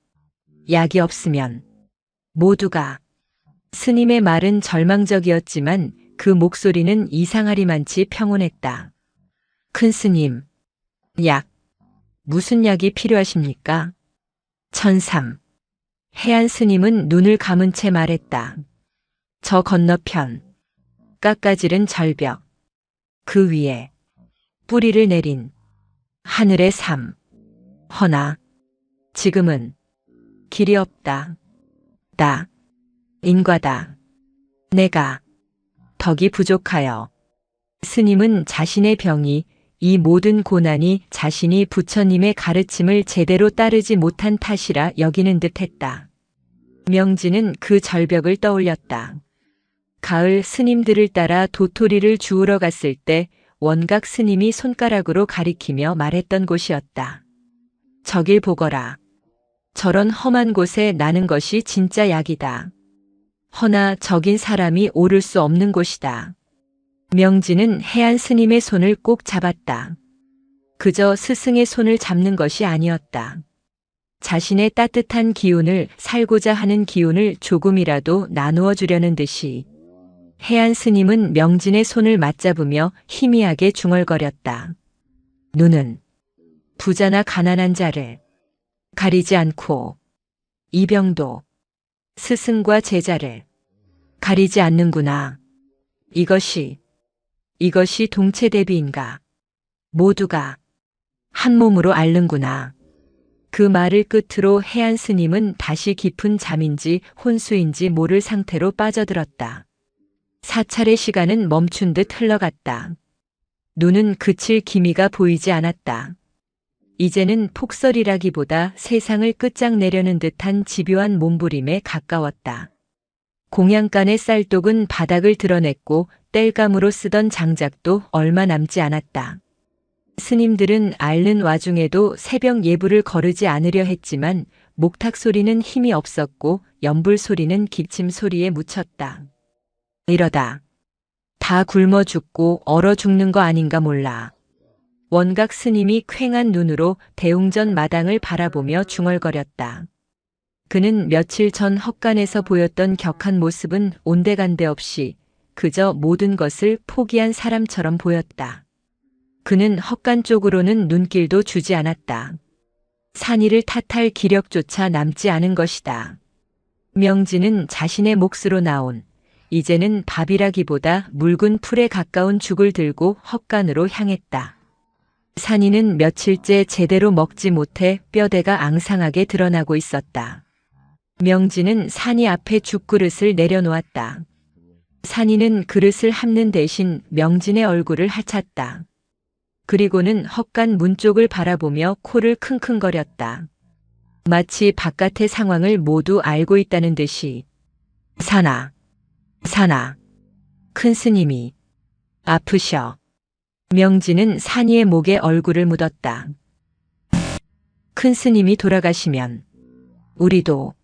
약이 없으면 모두가. 스님의 말은 절망적이었지만 그 목소리는 이상하리만치 평온했다. 큰 스님, 약, 무슨 약이 필요하십니까? 천삼. 해안 스님은 눈을 감은 채 말했다. 저 건너편, 깎아지른 절벽, 그 위에 뿌리를 내린 하늘의 삶. 허나 지금은 길이 없다. 인과다. 내가 덕이 부족하여. 스님은 자신의 병이, 이 모든 고난이 자신이 부처님의 가르침을 제대로 따르지 못한 탓이라 여기는 듯했다. 명진은 그 절벽을 떠올렸다. 가을 스님들을 따라 도토리를 주우러 갔을 때 원각 스님이 손가락으로 가리키며 말했던 곳이었다. 저길 보거라. 저런 험한 곳에 나는 것이 진짜 약이다. 허나 저긴 사람이 오를 수 없는 곳이다. 명진은 해안 스님의 손을 꼭 잡았다. 그저 스승의 손을 잡는 것이 아니었다. 자신의 따뜻한 기운을, 살고자 하는 기운을 조금이라도 나누어 주려는 듯이. 해안 스님은 명진의 손을 맞잡으며 희미하게 중얼거렸다. 눈은 부자나 가난한 자를 가리지 않고 이병도 스승과 제자를 가리지 않는구나. 이것이 동체대비인가. 모두가 한 몸으로 앓는구나. 그 말을 끝으로 해안 스님은 다시 깊은 잠인지 혼수인지 모를 상태로 빠져들었다. 사찰의 시간은 멈춘 듯 흘러갔다. 눈은 그칠 기미가 보이지 않았다. 이제는 폭설이라기보다 세상을 끝장내려는 듯한 집요한 몸부림에 가까웠다. 공양간의 쌀독은 바닥을 드러냈고 땔감으로 쓰던 장작도 얼마 남지 않았다. 스님들은 앓는 와중에도 새벽 예불을 거르지 않으려 했지만 목탁 소리는 힘이 없었고 연불 소리는 기침 소리에 묻혔다. 이러다 다 굶어 죽고 얼어 죽는 거 아닌가 몰라. 원각 스님이 퀭한 눈으로 대웅전 마당을 바라보며 중얼거렸다. 그는 며칠 전 헛간에서 보였던 격한 모습은 온데간데 없이 그저 모든 것을 포기한 사람처럼 보였다. 그는 헛간 쪽으로는 눈길도 주지 않았다. 산이를 탓할 기력조차 남지 않은 것이다. 명진은 자신의 몫으로 나온, 이제는 밥이라기보다 묽은 풀에 가까운 죽을 들고 헛간으로 향했다. 산이는 며칠째 제대로 먹지 못해 뼈대가 앙상하게 드러나고 있었다. 명진은 산이 앞에 죽그릇을 내려놓았다. 산이는 그릇을 핥는 대신 명진의 얼굴을 하찼다. 그리고는 헛간 문 쪽을 바라보며 코를 킁킁거렸다. 마치 바깥의 상황을 모두 알고 있다는 듯이. 산아, 큰 스님이 아프셔. 명진은 산이의 목에 얼굴을 묻었다. 큰 스님이 돌아가시면 우리도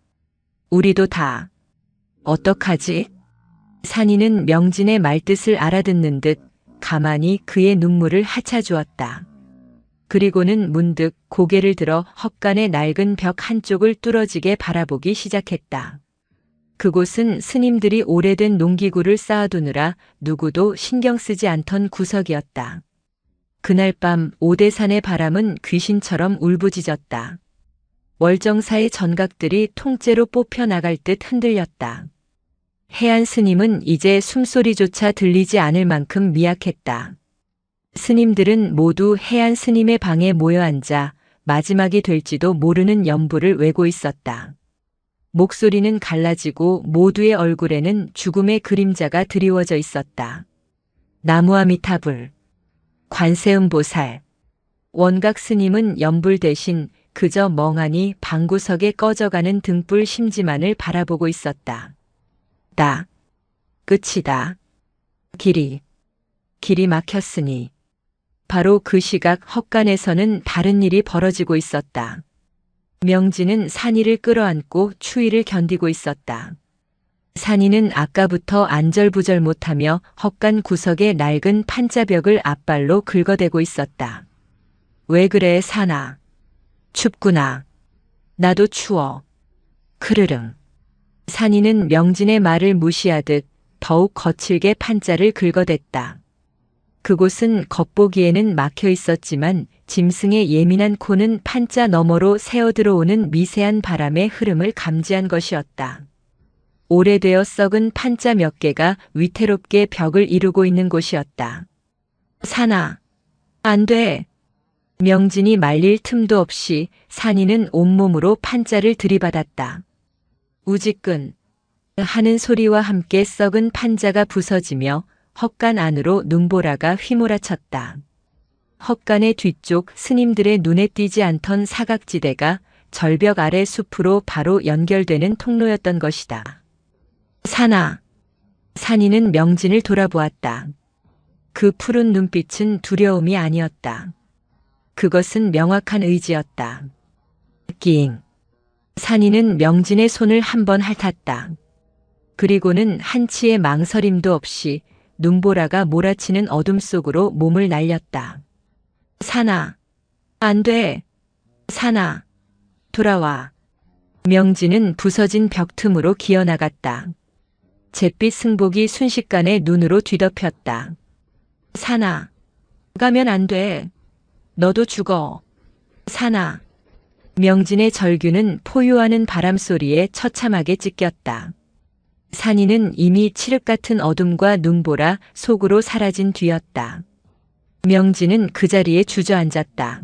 다 어떡하지? 산이는 명진의 말뜻을 알아듣는 듯 가만히 그의 눈물을 하차주었다. 그리고는 문득 고개를 들어 헛간의 낡은 벽 한쪽을 뚫어지게 바라보기 시작했다. 그곳은 스님들이 오래된 농기구를 쌓아두느라 누구도 신경 쓰지 않던 구석이었다. 그날 밤 오대산의 바람은 귀신처럼 울부짖었다. 월정사의 전각들이 통째로 뽑혀 나갈 듯 흔들렸다. 해안 스님은 이제 숨소리조차 들리지 않을 만큼 미약했다. 스님들은 모두 해안 스님의 방에 모여 앉아 마지막이 될지도 모르는 연부를 외고 있었다. 목소리는 갈라지고 모두의 얼굴에는 죽음의 그림자가 드리워져 있었다. 나무아미타불, 관세음보살, 원각 스님은 연불 대신 그저 멍하니 방구석에 꺼져가는 등불 심지만을 바라보고 있었다. 끝이다. 길이 막혔으니. 바로 그 시각 헛간에서는 다른 일이 벌어지고 있었다. 명진은 산이를 끌어안고 추위를 견디고 있었다. 산이는 아까부터 안절부절 못하며 헛간 구석의 낡은 판자벽을 앞발로 긁어대고 있었다. 왜 그래, 산아? 춥구나. 나도 추워. 크르릉. 산이는 명진의 말을 무시하듯 더욱 거칠게 판자를 긁어댔다. 그곳은 겉보기에는 막혀 있었지만 짐승의 예민한 코는 판자 너머로 새어들어오는 미세한 바람의 흐름을 감지한 것이었다. 오래되어 썩은 판자 몇 개가 위태롭게 벽을 이루고 있는 곳이었다. 산아, 안 돼. 명진이 말릴 틈도 없이 산이는 온몸으로 판자를 들이받았다. 우지끈 하는 소리와 함께 썩은 판자가 부서지며 헛간 안으로 눈보라가 휘몰아쳤다. 헛간의 뒤쪽 스님들의 눈에 띄지 않던 사각지대가 절벽 아래 숲으로 바로 연결되는 통로였던 것이다. 산아. 산이는 명진을 돌아보았다. 그 푸른 눈빛은 두려움이 아니었다. 그것은 명확한 의지였다. 끼잉. 산이는 명진의 손을 한번 핥았다. 그리고는 한치의 망설임도 없이 눈보라가 몰아치는 어둠 속으로 몸을 날렸다. 산아, 안 돼. 산아, 돌아와. 명진은 부서진 벽 틈으로 기어나갔다. 잿빛 승복이 순식간에 눈으로 뒤덮였다. 산아, 가면 안 돼. 너도 죽어. 산아. 명진의 절규는 포효하는 바람 소리에 처참하게 찢겼다. 산이는 이미 칠흑 같은 어둠과 눈보라 속으로 사라진 뒤였다. 명진은 그 자리에 주저앉았다.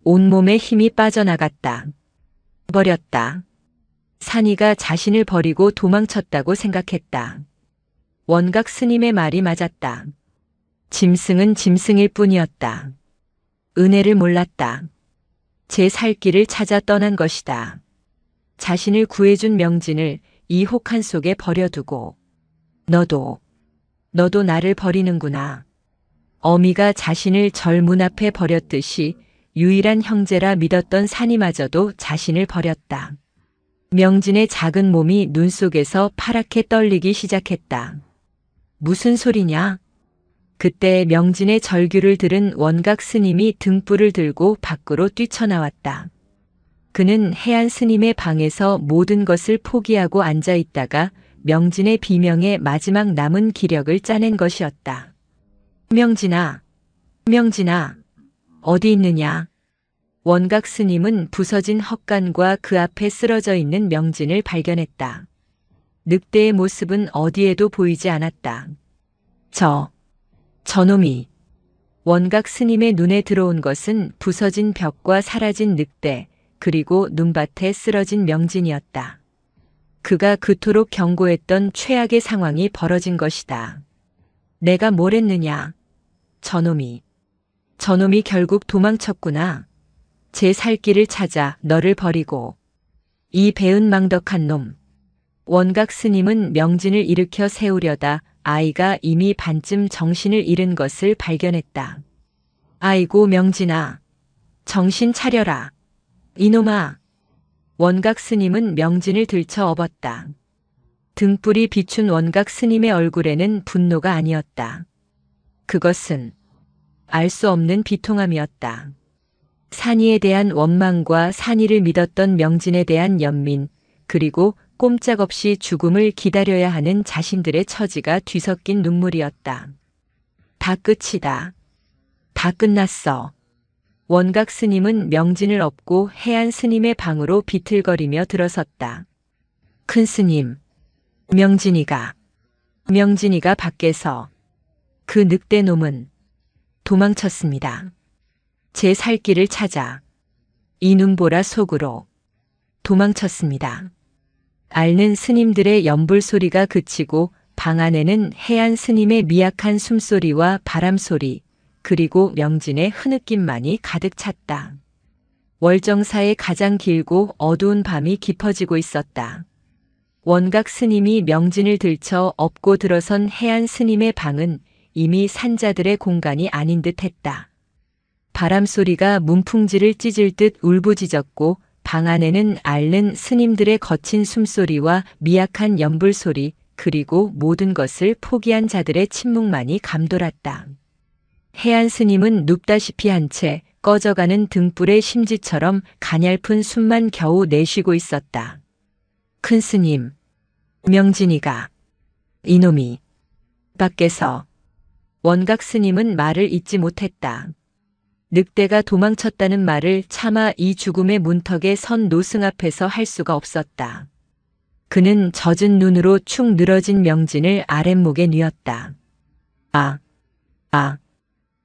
온몸에 힘이 빠져나갔다. 버렸다. 산이가 자신을 버리고 도망쳤다고 생각했다. 원각 스님의 말이 맞았다. 짐승은 짐승일 뿐이었다. 은혜를 몰랐다. 제 살 길을 찾아 떠난 것이다. 자신을 구해준 명진을 이 혹한 속에 버려두고 너도 나를 버리는구나. 어미가 자신을 절 문 앞에 버렸듯이 유일한 형제라 믿었던 산이마저도 자신을 버렸다. 명진의 작은 몸이 눈 속에서 파랗게 떨리기 시작했다. 무슨 소리냐? 그때 명진의 절규를 들은 원각 스님이 등불을 들고 밖으로 뛰쳐나왔다. 그는 해안 스님의 방에서 모든 것을 포기하고 앉아 있다가 명진의 비명에 마지막 남은 기력을 짜낸 것이었다. 명진아, 어디 있느냐? 원각 스님은 부서진 헛간과 그 앞에 쓰러져 있는 명진을 발견했다. 늑대의 모습은 어디에도 보이지 않았다. 저놈이. 원각 스님의 눈에 들어온 것은 부서진 벽과 사라진 늑대, 그리고 눈밭에 쓰러진 명진이었다. 그가 그토록 경고했던 최악의 상황이 벌어진 것이다. 내가 뭘 했느냐? 저놈이 결국 도망쳤구나. 제 살 길을 찾아 너를 버리고. 이 배은망덕한 놈. 원각 스님은 명진을 일으켜 세우려다 아이가 이미 반쯤 정신을 잃은 것을 발견했다. 아이고 명진아, 정신 차려라. 이놈아. 원각 스님은 명진을 들쳐 업었다. 등불이 비춘 원각 스님의 얼굴에는 분노가 아니었다. 그것은 알 수 없는 비통함이었다. 산이에 대한 원망과 산이를 믿었던 명진에 대한 연민, 그리고 꼼짝없이 죽음을 기다려야 하는 자신들의 처지가 뒤섞인 눈물이었다. 다 끝이다. 다 끝났어. 원각 스님은 명진을 업고 해안 스님의 방으로 비틀거리며 들어섰다. 큰 스님, 명진이가 밖에서 그 늑대 놈은 도망쳤습니다. 제 살 길을 찾아 이 눈보라 속으로 도망쳤습니다. 앓는 스님들의 연불 소리가 그치고 방 안에는 해안 스님의 미약한 숨소리와 바람소리, 그리고 명진의 흐느낌만이 가득 찼다. 월정사의 가장 길고 어두운 밤이 깊어지고 있었다. 원각 스님이 명진을 들쳐 업고 들어선 해안 스님의 방은 이미 산자들의 공간이 아닌 듯 했다. 바람소리가 문풍지를 찢을 듯 울부짖었고 방 안에는 앓는 스님들의 거친 숨소리와 미약한 연불소리, 그리고 모든 것을 포기한 자들의 침묵만이 감돌았다. 해안 스님은 눕다시피 한 채 꺼져가는 등불의 심지처럼 가냘픈 숨만 겨우 내쉬고 있었다. 큰 스님, 명진이가 이놈이 밖에서. 원각 스님은 말을 잇지 못했다. 늑대가 도망쳤다는 말을 차마 이 죽음의 문턱에 선 노승 앞에서 할 수가 없었다. 그는 젖은 눈으로 축 늘어진 명진을 아랫목에 뉘었다. 아, 아.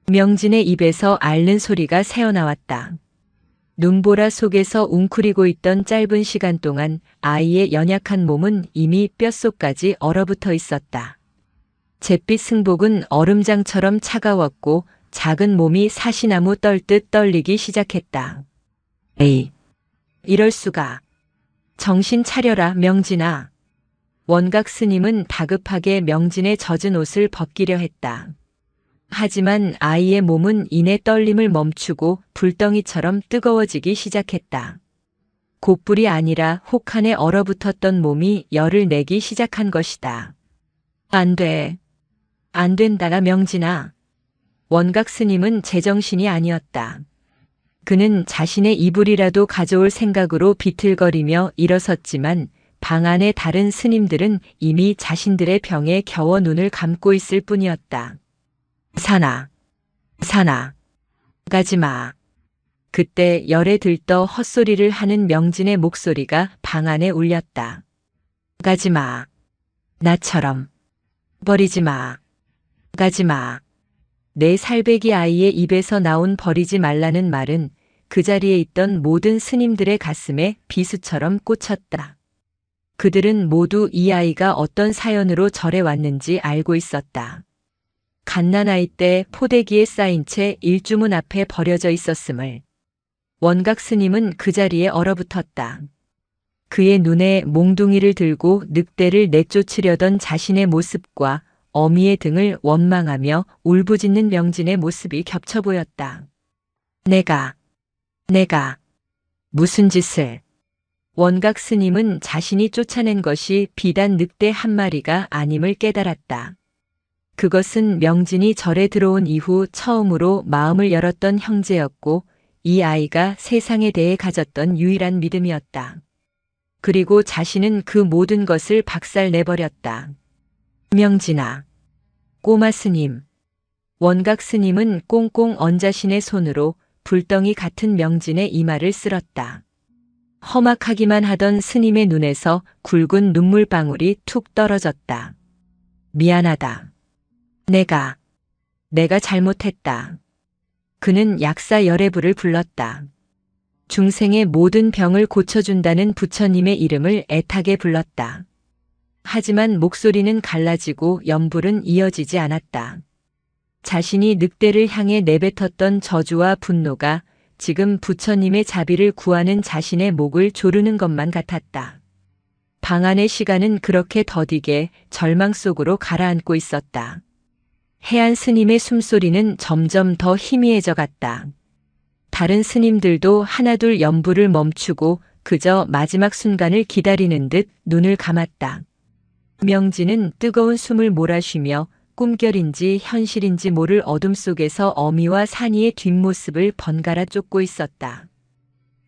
명진의 입에서 앓는 소리가 새어나왔다. 눈보라 속에서 웅크리고 있던 짧은 시간 동안 아이의 연약한 몸은 이미 뼛속까지 얼어붙어 있었다. 잿빛 승복은 얼음장처럼 차가웠고 작은 몸이 사시나무 떨듯 떨리기 시작했다. 에이, 이럴 수가. 정신 차려라, 명진아. 원각 스님은 다급하게 명진의 젖은 옷을 벗기려 했다. 하지만 아이의 몸은 이내 떨림을 멈추고 불덩이처럼 뜨거워지기 시작했다. 곧불이 아니라 혹한에 얼어붙었던 몸이 열을 내기 시작한 것이다. 안 돼. 안 된다가 명진아. 원각 스님은 제정신이 아니었다. 그는 자신의 이불이라도 가져올 생각으로 비틀거리며 일어섰지만 방 안의 다른 스님들은 이미 자신들의 병에 겨워 눈을 감고 있을 뿐이었다. 사나, 가지마. 그때 열에 들떠 헛소리를 하는 명진의 목소리가 방 안에 울렸다. 가지마. 나처럼. 버리지마. 가지마. 내 살배기 아이의 입에서 나온 버리지 말라는 말은 그 자리에 있던 모든 스님들의 가슴에 비수처럼 꽂혔다. 그들은 모두 이 아이가 어떤 사연으로 절에 왔는지 알고 있었다. 갓난아이 때 포대기에 쌓인 채 일주문 앞에 버려져 있었음을. 원각 스님은 그 자리에 얼어붙었다. 그의 눈에 몽둥이를 들고 늑대를 내쫓으려던 자신의 모습과 어미의 등을 원망하며 울부짖는 명진의 모습이 겹쳐 보였다. 내가 무슨 짓을. 원각 스님은 자신이 쫓아낸 것이 비단 늑대 한 마리가 아님을 깨달았다. 그것은 명진이 절에 들어온 이후 처음으로 마음을 열었던 형제였고 이 아이가 세상에 대해 가졌던 유일한 믿음이었다. 그리고 자신은 그 모든 것을 박살내버렸다. 명진아. 꼬마 스님. 원각 스님은 꽁꽁 언 자신의 손으로 불덩이 같은 명진의 이마를 쓸었다. 험악하기만 하던 스님의 눈에서 굵은 눈물방울이 툭 떨어졌다. 미안하다. 내가 잘못했다. 그는 약사 열애부를 불렀다. 중생의 모든 병을 고쳐준다는 부처님의 이름을 애타게 불렀다. 하지만 목소리는 갈라지고 연불은 이어지지 않았다. 자신이 늑대를 향해 내뱉었던 저주와 분노가 지금 부처님의 자비를 구하는 자신의 목을 조르는 것만 같았다. 방 안의 시간은 그렇게 더디게 절망 속으로 가라앉고 있었다. 해안 스님의 숨소리는 점점 더 희미해져 갔다. 다른 스님들도 하나둘 연불을 멈추고 그저 마지막 순간을 기다리는 듯 눈을 감았다. 명진은 뜨거운 숨을 몰아쉬며 꿈결인지 현실인지 모를 어둠 속에서 어미와 산이의 뒷모습을 번갈아 쫓고 있었다.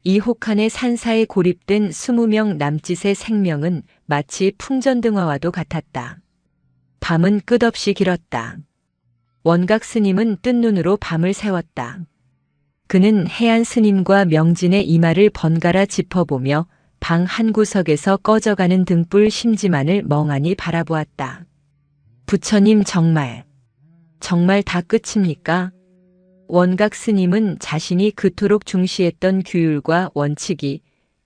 이 혹한의 산사에 고립된 20명 남짓의 생명은 마치 풍전등화와도 같았다. 밤은 끝없이 길었다. 원각 스님은 뜬 눈으로 밤을 새웠다. 그는 해안 스님과 명진의 이마를 번갈아 짚어보며 방 한 구석에서 꺼져가는 등불 심지만을 멍하니 바라보았다. 부처님 정말 다 끝입니까? 원각 스님은 자신이 그토록 중시했던 규율과 원칙이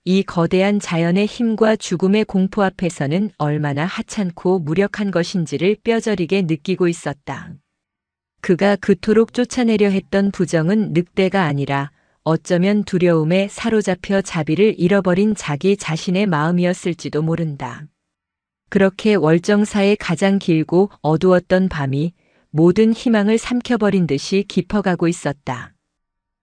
이 거대한 자연의 힘과 죽음의 공포 앞에서는 얼마나 하찮고 무력한 것인지를 뼈저리게 느끼고 있었다. 그가 그토록 쫓아내려 했던 부정은 늑대가 아니라 어쩌면 두려움에 사로잡혀 자비를 잃어버린 자기 자신의 마음이었을지도 모른다. 그렇게 월정사의 가장 길고 어두웠던 밤이 모든 희망을 삼켜버린 듯이 깊어가고 있었다.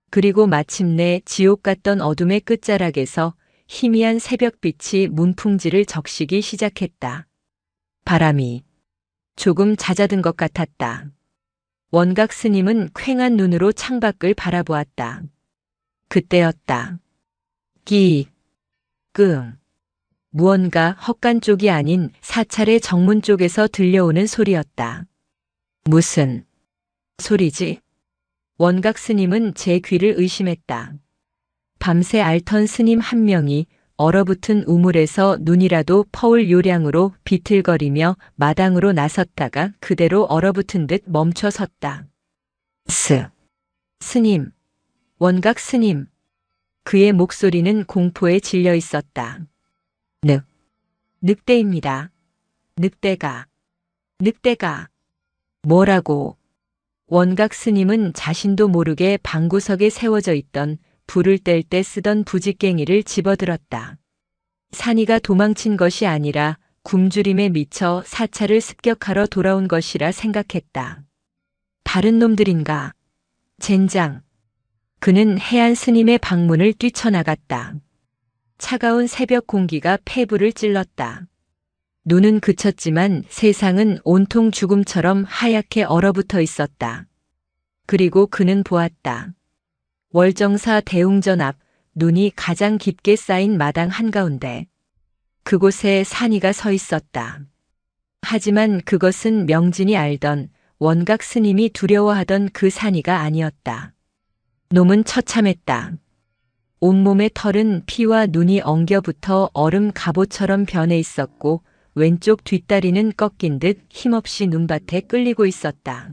그리고 마침내 지옥 같던 어둠의 끝자락에서 희미한 새벽빛이 문풍지를 적시기 시작했다. 바람이 조금 잦아든 것 같았다. 원각 스님은 퀭한 눈으로 창밖을 바라보았다. 그때였다. 끼익, 끙. 무언가 헛간 쪽이 아닌 사찰의 정문 쪽에서 들려오는 소리였다. 무슨 소리지? 원각 스님은 제 귀를 의심했다. 밤새 앓던 스님 한 명이 얼어붙은 우물에서 눈이라도 퍼올 요량으로 비틀거리며 마당으로 나섰다가 그대로 얼어붙은 듯 멈춰 섰다. 스님, 원각 스님. 그의 목소리는 공포에 질려 있었다. 늑대입니다. 늑대가. 뭐라고? 원각 스님은 자신도 모르게 방구석에 세워져 있던 불을 뗄 때 쓰던 부직갱이를 집어들었다. 산이가 도망친 것이 아니라 굶주림에 미쳐 사찰을 습격하러 돌아온 것이라 생각했다. 다른 놈들인가? 젠장. 그는 해안 스님의 방문을 뛰쳐나갔다. 차가운 새벽 공기가 폐부를 찔렀다. 눈은 그쳤지만 세상은 온통 죽음처럼 하얗게 얼어붙어 있었다. 그리고 그는 보았다. 월정사 대웅전 앞 눈이 가장 깊게 쌓인 마당 한가운데 그곳에 산이가 서 있었다. 하지만 그것은 명진이 알던 원각 스님이 두려워하던 그 산이가 아니었다. 놈은 처참했다. 온몸의 털은 피와 눈이 엉겨붙어 얼음 갑옷처럼 변해 있었고 왼쪽 뒷다리는 꺾인 듯 힘없이 눈밭에 끌리고 있었다.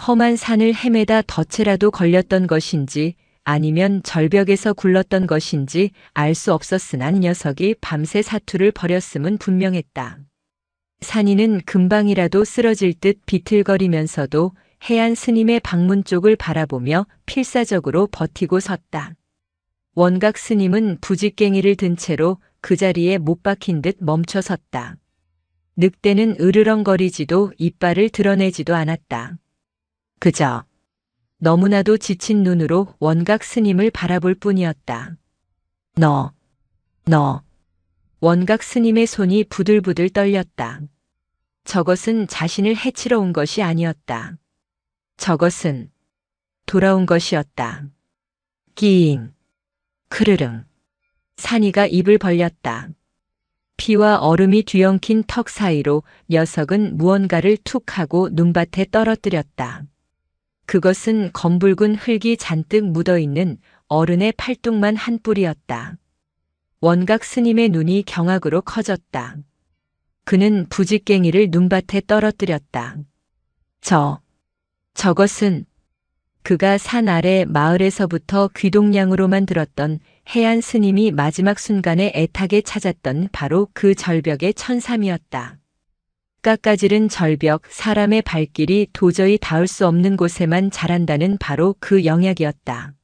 험한 산을 헤매다 덫에라도 걸렸던 것인지 아니면 절벽에서 굴렀던 것인지 알 수 없었으나 녀석이 밤새 사투를 벌였음은 분명했다. 산이는 금방이라도 쓰러질 듯 비틀거리면서도 해안 스님의 방문 쪽을 바라보며 필사적으로 버티고 섰다. 원각 스님은 부직갱이를 든 채로 그 자리에 못 박힌 듯 멈춰 섰다. 늑대는 으르렁거리지도 이빨을 드러내지도 않았다. 그저 너무나도 지친 눈으로 원각 스님을 바라볼 뿐이었다. 너. 원각 스님의 손이 부들부들 떨렸다. 저것은 자신을 해치러 온 것이 아니었다. 저것은 돌아온 것이었다. 끼잉. 크르릉. 산이가 입을 벌렸다. 피와 얼음이 뒤엉킨 턱 사이로 녀석은 무언가를 툭 하고 눈밭에 떨어뜨렸다. 그것은 검붉은 흙이 잔뜩 묻어있는 어른의 팔뚝만 한 뿌리였다. 원각 스님의 눈이 경악으로 커졌다. 그는 부직갱이를 눈밭에 떨어뜨렸다. 저것은 그가 산 아래 마을에서부터 귀동냥으로만 들었던 해안 스님이 마지막 순간에 애타게 찾았던 바로 그 절벽의 천삼이었다. 깎아지른 절벽, 사람의 발길이 도저히 닿을 수 없는 곳에만 자란다는 바로 그 영약이었다.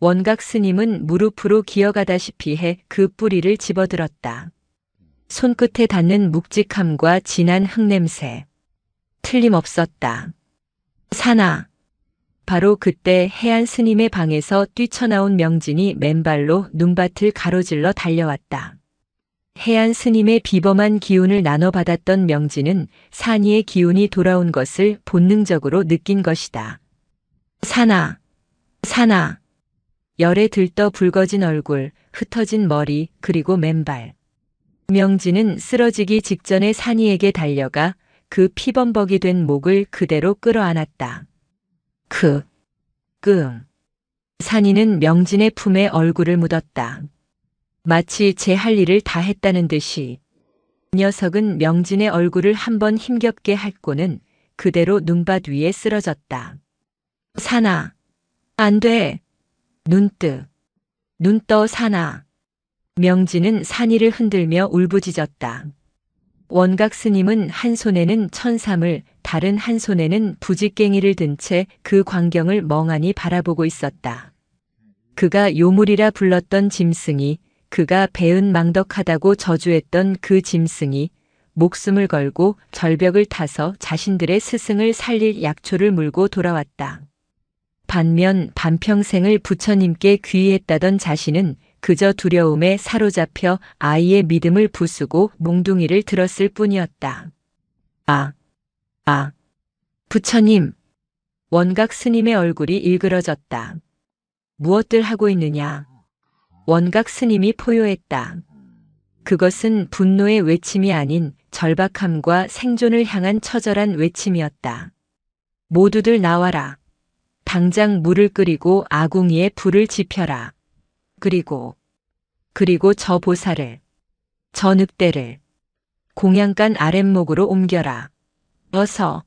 원각 스님은 무릎으로 기어가다시피 해 그 뿌리를 집어들었다. 손끝에 닿는 묵직함과 진한 흙냄새. 틀림없었다. 산아. 바로 그때 해안 스님의 방에서 뛰쳐나온 명진이 맨발로 눈밭을 가로질러 달려왔다. 해안 스님의 비범한 기운을 나눠받았던 명진은 산이의 기운이 돌아온 것을 본능적으로 느낀 것이다. 산아. 열에 들떠 붉어진 얼굴, 흩어진 머리, 그리고 맨발. 명진은 쓰러지기 직전에 산이에게 달려가 그 피범벅이 된 목을 그대로 끌어안았다. 산이는 명진의 품에 얼굴을 묻었다. 마치 제 할 일을 다 했다는 듯이. 녀석은 명진의 얼굴을 한번 힘겹게 핥고는 그대로 눈밭 위에 쓰러졌다. 산아, 안 돼. 눈 떠 산아. 명진은 산이를 흔들며 울부짖었다. 원각 스님은 한 손에는 천삼을, 다른 한 손에는 부직갱이를 든 채 그 광경을 멍하니 바라보고 있었다. 그가 요물이라 불렀던 짐승이, 그가 배은망덕하다고 저주했던 그 짐승이 목숨을 걸고 절벽을 타서 자신들의 스승을 살릴 약초를 물고 돌아왔다. 반면 반평생을 부처님께 귀의했다던 자신은 그저 두려움에 사로잡혀 아이의 믿음을 부수고 몽둥이를 들었을 뿐이었다. 부처님! 원각 스님의 얼굴이 일그러졌다. 무엇들 하고 있느냐? 원각 스님이 포효했다. 그것은 분노의 외침이 아닌 절박함과 생존을 향한 처절한 외침이었다. 모두들 나와라. 당장 물을 끓이고 아궁이에 불을 지펴라. 그리고 저 보살을, 저 늑대를 공양간 아랫목으로 옮겨라. 어서.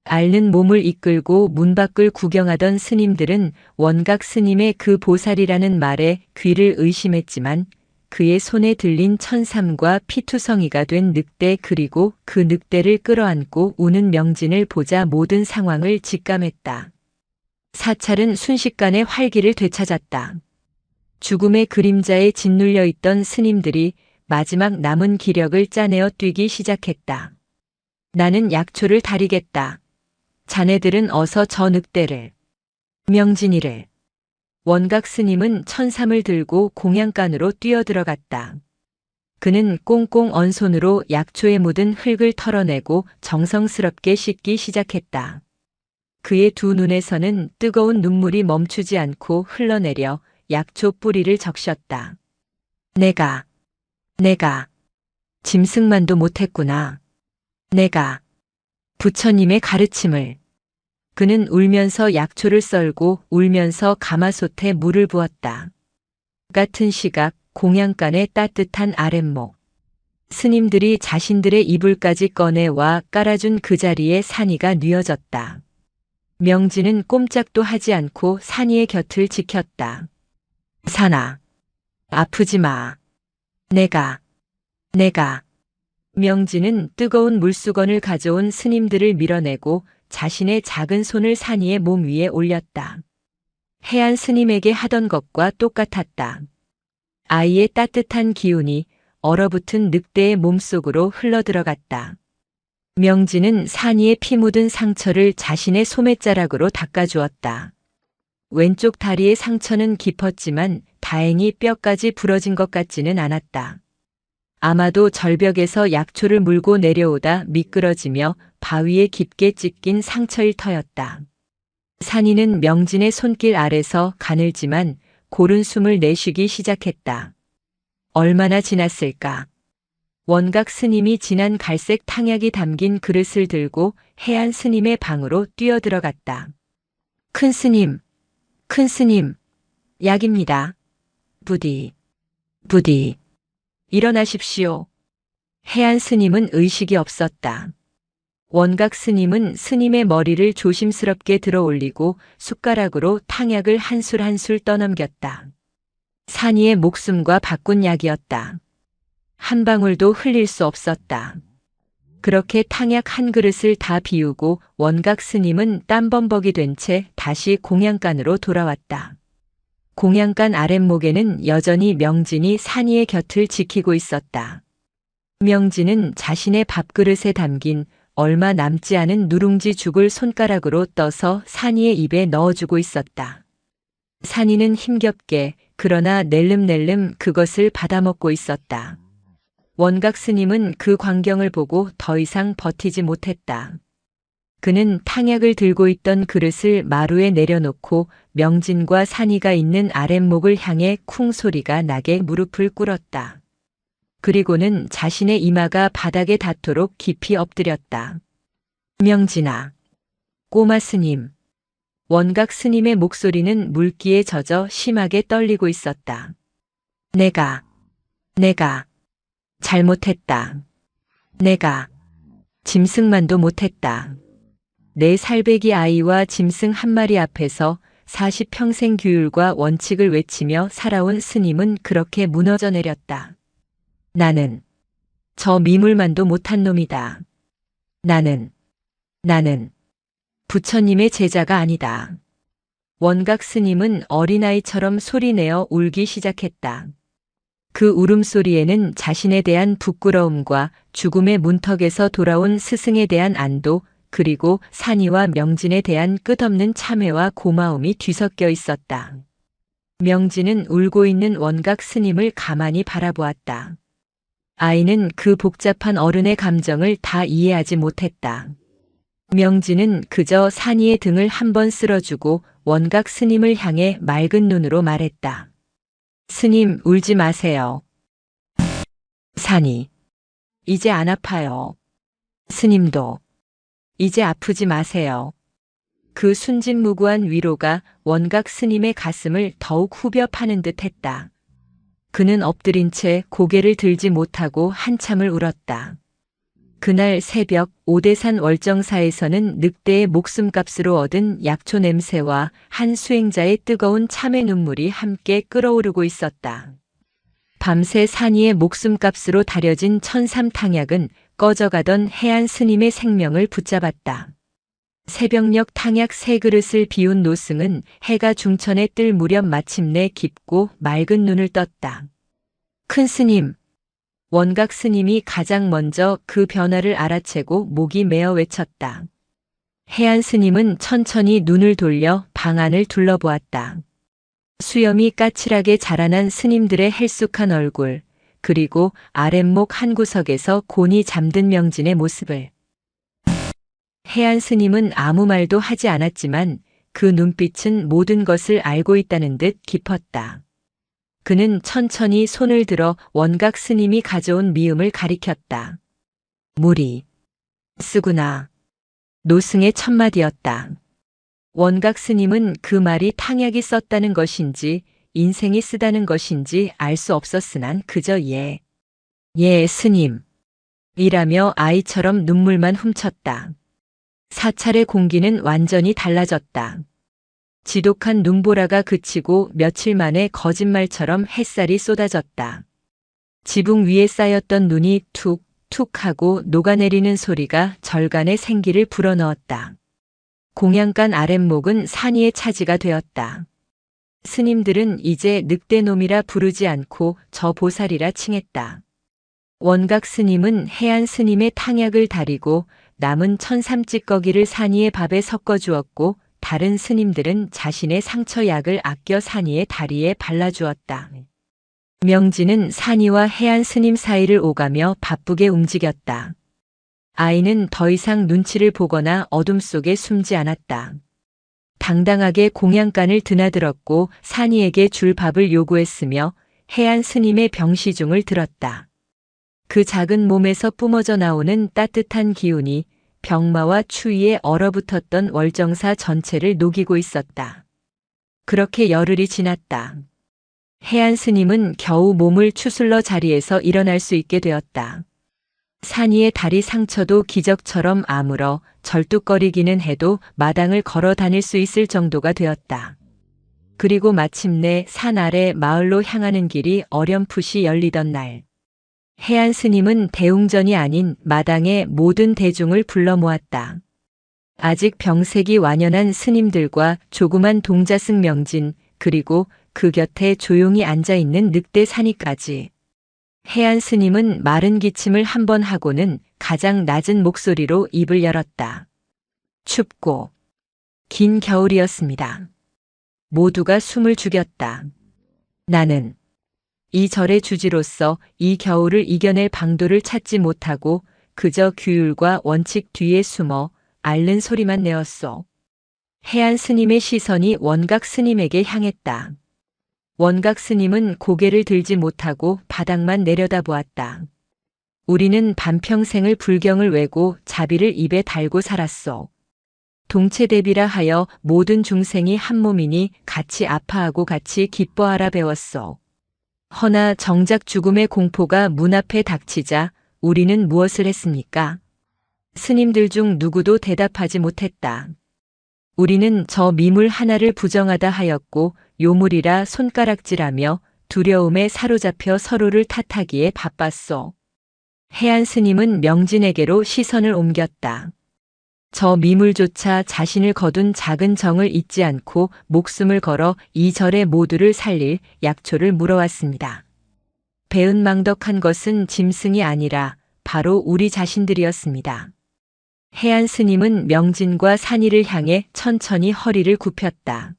앓는 몸을 이끌고 문 밖을 구경하던 스님들은 원각 스님의 그 보살이라는 말에 귀를 의심했지만 그의 손에 들린 천삼과 피투성이가 된 늑대, 그리고 그 늑대를 끌어안고 우는 명진을 보자 모든 상황을 직감했다. 사찰은 순식간에 활기를 되찾았다. 죽음의 그림자에 짓눌려 있던 스님들이 마지막 남은 기력을 짜내어 뛰기 시작했다. 나는 약초를 다리겠다. 자네들은 어서 저 늑대를, 명진이를. 원각 스님은 천삼을 들고 공양간으로 뛰어들어갔다. 그는 꽁꽁 언 손으로 약초에 묻은 흙을 털어내고 정성스럽게 씻기 시작했다. 그의 두 눈에서는 뜨거운 눈물이 멈추지 않고 흘러내려 약초 뿌리를 적셨다. 내가 짐승만도 못했구나. 내가 부처님의 가르침을. 그는 울면서 약초를 썰고 울면서 가마솥에 물을 부었다. 같은 시각 공양간의 따뜻한 아랫목. 스님들이 자신들의 이불까지 꺼내와 깔아준 그 자리에 산이가 뉘어졌다. 명진은 꼼짝도 하지 않고 산이의 곁을 지켰다. 산아, 아프지 마. 내가. 명진은 뜨거운 물수건을 가져온 스님들을 밀어내고 자신의 작은 손을 산이의 몸 위에 올렸다. 해안 스님에게 하던 것과 똑같았다. 아이의 따뜻한 기운이 얼어붙은 늑대의 몸속으로 흘러들어갔다. 명진은 산이의 피 묻은 상처를 자신의 소매자락으로 닦아주었다. 왼쪽 다리의 상처는 깊었지만 다행히 뼈까지 부러진 것 같지는 않았다. 아마도 절벽에서 약초를 물고 내려오다 미끄러지며 바위에 깊게 찢긴 상처일 터였다. 산이는 명진의 손길 아래서 가늘지만 고른 숨을 내쉬기 시작했다. 얼마나 지났을까? 원각 스님이 진한 갈색 탕약이 담긴 그릇을 들고 해안 스님의 방으로 뛰어들어갔다. 큰 스님, 약입니다. 부디. 일어나십시오. 해안 스님은 의식이 없었다. 원각 스님은 스님의 머리를 조심스럽게 들어 올리고 숟가락으로 탕약을 한 술 한 술 떠넘겼다. 산이의 목숨과 바꾼 약이었다. 한 방울도 흘릴 수 없었다. 그렇게 탕약 한 그릇을 다 비우고 원각 스님은 땀범벅이 된 채 다시 공양간으로 돌아왔다. 공양간 아랫목에는 여전히 명진이 산이의 곁을 지키고 있었다. 명진은 자신의 밥그릇에 담긴 얼마 남지 않은 누룽지 죽을 손가락으로 떠서 산이의 입에 넣어주고 있었다. 산이는 힘겹게 그러나 낼름낼름 그것을 받아먹고 있었다. 원각 스님은 그 광경을 보고 더 이상 버티지 못했다. 그는 탕약을 들고 있던 그릇을 마루에 내려놓고 명진과 산이가 있는 아랫목을 향해 쿵 소리가 나게 무릎을 꿇었다. 그리고는 자신의 이마가 바닥에 닿도록 깊이 엎드렸다. 명진아. 꼬마 스님. 원각 스님의 목소리는 물기에 젖어 심하게 떨리고 있었다. 내가 잘못했다. 내가 짐승만도 못했다. 내 살배기 아이와 짐승 한 마리 앞에서 40평생 규율과 원칙을 외치며 살아온 스님은 그렇게 무너져 내렸다. 나는 저 미물만도 못한 놈이다. 나는 부처님의 제자가 아니다. 원각 스님은 어린아이처럼 소리내어 울기 시작했다. 그 울음소리에는 자신에 대한 부끄러움과 죽음의 문턱에서 돌아온 스승에 대한 안도, 그리고 산이와 명진에 대한 끝없는 참회와 고마움이 뒤섞여 있었다. 명진은 울고 있는 원각 스님을 가만히 바라보았다. 아이는 그 복잡한 어른의 감정을 다 이해하지 못했다. 명진은 그저 산이의 등을 한번 쓸어주고 원각 스님을 향해 맑은 눈으로 말했다. 스님, 울지 마세요. 산이, 이제 안 아파요. 스님도, 이제 아프지 마세요. 그 순진무구한 위로가 원각 스님의 가슴을 더욱 후벼 파는 듯 했다. 그는 엎드린 채 고개를 들지 못하고 한참을 울었다. 그날 새벽 오대산 월정사에서는 늑대의 목숨값으로 얻은 약초 냄새와 한 수행자의 뜨거운 참회 눈물이 함께 끓어오르고 있었다. 밤새 산이의 목숨값으로 다려진 천삼탕약은 꺼져가던 해안 스님의 생명을 붙잡았다. 새벽녘 탕약 3그릇을 비운 노승은 해가 중천에 뜰 무렵 마침내 깊고 맑은 눈을 떴다. 큰 스님. 원각 스님이 가장 먼저 그 변화를 알아채고 목이 메어 외쳤다. 해안 스님은 천천히 눈을 돌려 방 안을 둘러보았다. 수염이 까칠하게 자라난 스님들의 헬쑥한 얼굴, 그리고 아랫목 한 구석에서 곤히 잠든 명진의 모습을. 해안 스님은 아무 말도 하지 않았지만 그 눈빛은 모든 것을 알고 있다는 듯 깊었다. 그는 천천히 손을 들어 원각 스님이 가져온 미음을 가리켰다. 무리 쓰구나. 노승의 첫마디였다. 원각 스님은 그 말이 탕약이 썼다는 것인지 인생이 쓰다는 것인지 알 수 없었으나 그저 예 스님 이라며 아이처럼 눈물만 훔쳤다. 사찰의 공기는 완전히 달라졌다. 지독한 눈보라가 그치고 며칠 만에 거짓말처럼 햇살이 쏟아졌다. 지붕 위에 쌓였던 눈이 툭툭 하고 녹아내리는 소리가 절간의 생기를 불어넣었다. 공양간 아랫목은 산이의 차지가 되었다. 스님들은 이제 늑대놈이라 부르지 않고 저 보살이라 칭했다. 원각 스님은 해안 스님의 탕약을 다리고 남은 천삼찌꺼기를 산이의 밥에 섞어 주었고 다른 스님들은 자신의 상처약을 아껴 산이의 다리에 발라주었다. 명진은 산이와 해안 스님 사이를 오가며 바쁘게 움직였다. 아이는 더 이상 눈치를 보거나 어둠 속에 숨지 않았다. 당당하게 공양간을 드나들었고 산이에게 줄 밥을 요구했으며 해안 스님의 병시중을 들었다. 그 작은 몸에서 뿜어져 나오는 따뜻한 기운이 병마와 추위에 얼어붙었던 월정사 전체를 녹이고 있었다. 그렇게 열흘이 지났다. 해안 스님은 겨우 몸을 추슬러 자리에서 일어날 수 있게 되었다. 산이의 다리 상처도 기적처럼 아물어 절뚝거리기는 해도 마당을 걸어 다닐 수 있을 정도가 되었다. 그리고 마침내 산 아래 마을로 향하는 길이 어렴풋이 열리던 날. 해안 스님은 대웅전이 아닌 마당의 모든 대중을 불러 모았다. 아직 병색이 완연한 스님들과 조그만 동자승 명진, 그리고 그 곁에 조용히 앉아있는 늑대 산이까지. 해안 스님은 마른 기침을 한 번 하고는 가장 낮은 목소리로 입을 열었다. 춥고 긴 겨울이었습니다. 모두가 숨을 죽였다. 나는 이 절의 주지로서 이 겨울을 이겨낼 방도를 찾지 못하고 그저 규율과 원칙 뒤에 숨어 앓는 소리만 내었소. 해안 스님의 시선이 원각 스님에게 향했다. 원각 스님은 고개를 들지 못하고 바닥만 내려다보았다. 우리는 반평생을 불경을 외고 자비를 입에 달고 살았소. 동체대비라 하여 모든 중생이 한 몸이니 같이 아파하고 같이 기뻐하라 배웠소. 허나 정작 죽음의 공포가 문 앞에 닥치자 우리는 무엇을 했습니까? 스님들 중 누구도 대답하지 못했다. 우리는 저 미물 하나를 부정하다 하였고 요물이라 손가락질하며 두려움에 사로잡혀 서로를 탓하기에 바빴소. 해안 스님은 명진에게로 시선을 옮겼다. 저 미물조차 자신을 거둔 작은 정을 잊지 않고 목숨을 걸어 이 절의 모두를 살릴 약초를 물어왔습니다. 배은망덕한 것은 짐승이 아니라 바로 우리 자신들이었습니다. 해안 스님은 명진과 산이를 향해 천천히 허리를 굽혔다.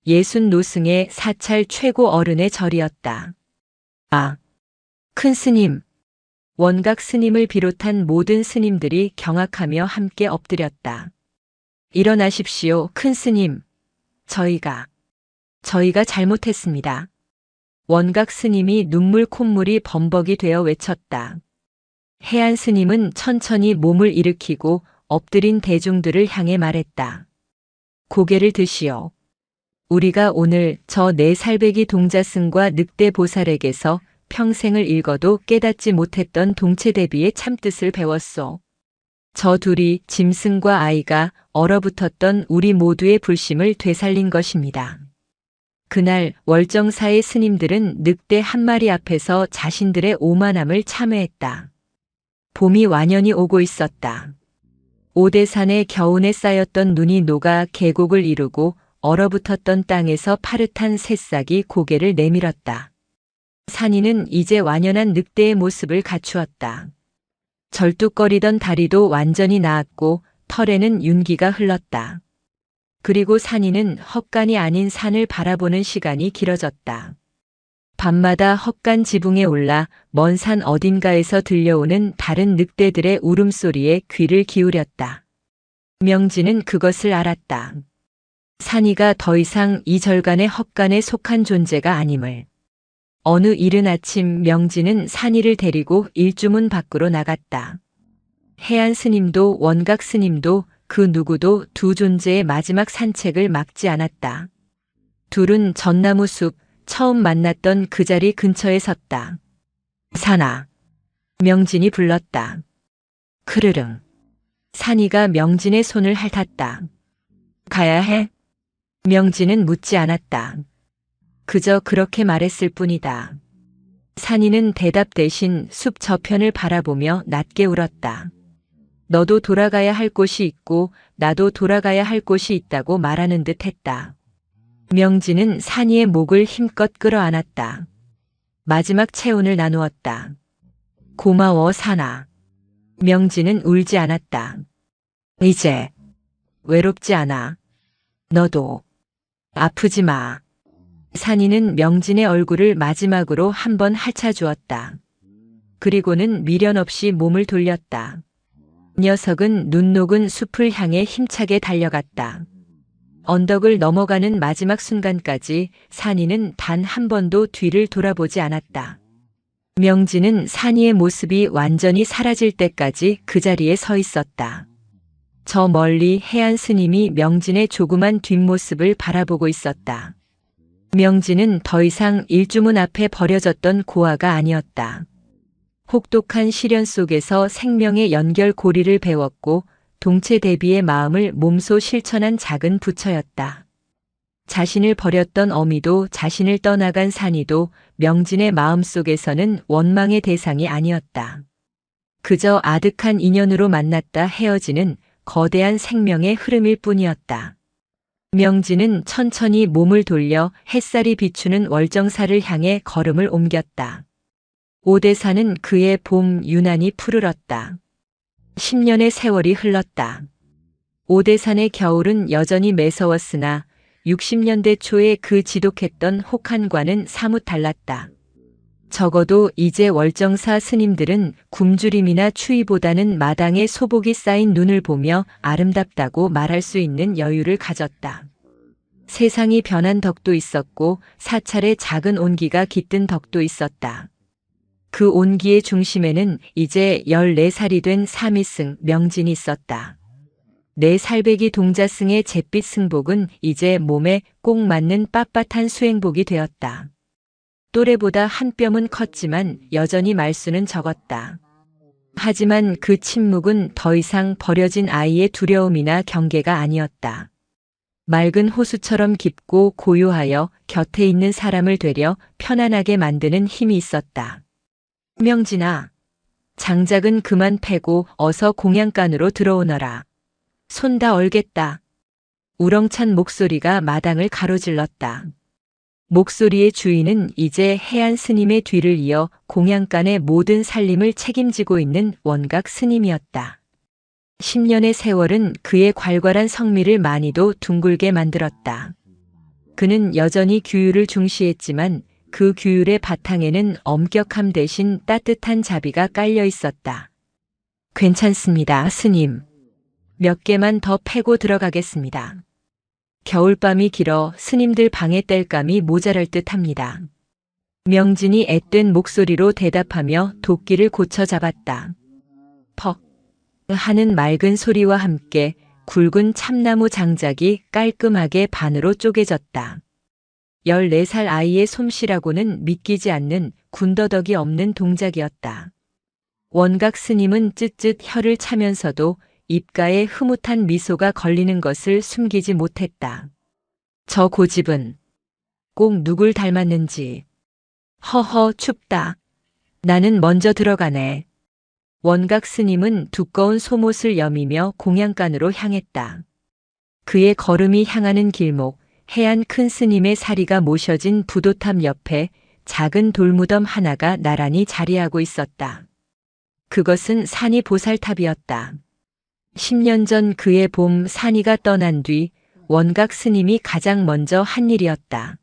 60노승의 사찰 최고 어른의 절이었다. 아, 큰 스님. 원각 스님을 비롯한 모든 스님들이 경악하며 함께 엎드렸다. 일어나십시오, 큰 스님. 저희가 잘못했습니다. 원각 스님이 눈물 콧물이 범벅이 되어 외쳤다. 해안 스님은 천천히 몸을 일으키고 엎드린 대중들을 향해 말했다. 고개를 드시오. 우리가 오늘 저 4살배기 동자승과 늑대 보살에게서 평생을 읽어도 깨닫지 못했던 동체대비의 참뜻을 배웠소. 저 둘이 짐승과 아이가 얼어붙었던 우리 모두의 불심을 되살린 것입니다. 그날 월정사의 스님들은 늑대 한 마리 앞에서 자신들의 오만함을 참회했다. 봄이 완연히 오고 있었다. 오대산의 겨운에 쌓였던 눈이 녹아 계곡을 이루고 얼어붙었던 땅에서 파릇한 새싹이 고개를 내밀었다. 산이는 이제 완연한 늑대의 모습을 갖추었다. 절뚝거리던 다리도 완전히 나았고 털에는 윤기가 흘렀다. 그리고 산이는 헛간이 아닌 산을 바라보는 시간이 길어졌다. 밤마다 헛간 지붕에 올라 먼 산 어딘가에서 들려오는 다른 늑대들의 울음소리에 귀를 기울였다. 명진은 그것을 알았다. 산이가 더 이상 이 절간의 헛간에 속한 존재가 아님을. 어느 이른 아침 명진은 산이를 데리고 일주문 밖으로 나갔다. 해안 스님도 원각 스님도 그 누구도 두 존재의 마지막 산책을 막지 않았다. 둘은 전나무 숲 처음 만났던 그 자리 근처에 섰다. 산아. 명진이 불렀다. 크르릉. 산이가 명진의 손을 핥았다. 가야 해? 명진은 묻지 않았다. 그저 그렇게 말했을 뿐이다. 산이는 대답 대신 숲 저편을 바라보며 낮게 울었다. 너도 돌아가야 할 곳이 있고 나도 돌아가야 할 곳이 있다고 말하는 듯 했다. 명진은 산이의 목을 힘껏 끌어안았다. 마지막 체온을 나누었다. 고마워 산아. 명진은 울지 않았다. 이제 외롭지 않아. 너도 아프지 마. 산이는 명진의 얼굴을 마지막으로 한번 핥아주었다. 그리고는 미련 없이 몸을 돌렸다. 녀석은 눈 녹은 숲을 향해 힘차게 달려갔다. 언덕을 넘어가는 마지막 순간까지 산이는 단 한 번도 뒤를 돌아보지 않았다. 명진은 산이의 모습이 완전히 사라질 때까지 그 자리에 서 있었다. 저 멀리 해안 스님이 명진의 조그만 뒷모습을 바라보고 있었다. 명진은 더 이상 일주문 앞에 버려졌던 고아가 아니었다. 혹독한 시련 속에서 생명의 연결고리를 배웠고 동체대비의 마음을 몸소 실천한 작은 부처였다. 자신을 버렸던 어미도 자신을 떠나간 산이도 명진의 마음속에서는 원망의 대상이 아니었다. 그저 아득한 인연으로 만났다 헤어지는 거대한 생명의 흐름일 뿐이었다. 명진은 천천히 몸을 돌려 햇살이 비추는 월정사를 향해 걸음을 옮겼다. 오대산은 그의 봄 유난히 푸르렀다. 10년의 세월이 흘렀다. 오대산의 겨울은 여전히 매서웠으나 60년대 초에 그 지독했던 혹한과는 사뭇 달랐다. 적어도 이제 월정사 스님들은 굶주림이나 추위보다는 마당에 소복이 쌓인 눈을 보며 아름답다고 말할 수 있는 여유를 가졌다. 세상이 변한 덕도 있었고 사찰의 작은 온기가 깃든 덕도 있었다. 그 온기의 중심에는 이제 14살이 된 사미승 명진이 있었다. 내 살배기 동자승의 잿빛 승복은 이제 몸에 꼭 맞는 빳빳한 수행복이 되었다. 또래보다 한 뼘은 컸지만 여전히 말수는 적었다. 하지만 그 침묵은 더 이상 버려진 아이의 두려움이나 경계가 아니었다. 맑은 호수처럼 깊고 고요하여 곁에 있는 사람을 되려 편안하게 만드는 힘이 있었다. 명진아, 장작은 그만 패고 어서 공양간으로 들어오너라. 손 다 얼겠다. 우렁찬 목소리가 마당을 가로질렀다. 목소리의 주인은 이제 해안 스님의 뒤를 이어 공양간의 모든 살림을 책임지고 있는 원각 스님이었다. 10년의 세월은 그의 괄괄한 성미를 많이도 둥글게 만들었다. 그는 여전히 규율을 중시했지만 그 규율의 바탕에는 엄격함 대신 따뜻한 자비가 깔려 있었다. 괜찮습니다, 스님. 몇 개만 더 패고 들어가겠습니다. 겨울밤이 길어 스님들 방의 땔감이 모자랄 듯 합니다. 명진이 앳된 목소리로 대답하며 도끼를 고쳐 잡았다. 퍽 하는 맑은 소리와 함께 굵은 참나무 장작이 깔끔하게 반으로 쪼개졌다. 14살 아이의 솜씨라고는 믿기지 않는 군더더기 없는 동작이었다. 원각 스님은 쯧쯧 혀를 차면서도 입가에 흐뭇한 미소가 걸리는 것을 숨기지 못했다. 저 고집은 꼭 누굴 닮았는지. 허허 춥다. 나는 먼저 들어가네. 원각 스님은 두꺼운 소못을 여미며 공양간으로 향했다. 그의 걸음이 향하는 길목, 해안 큰 스님의 사리가 모셔진 부도탑 옆에 작은 돌무덤 하나가 나란히 자리하고 있었다. 그것은 산이 보살탑이었다. 10년 전 그의 봄 산이가 떠난 뒤 원각 스님이 가장 먼저 한 일이었다.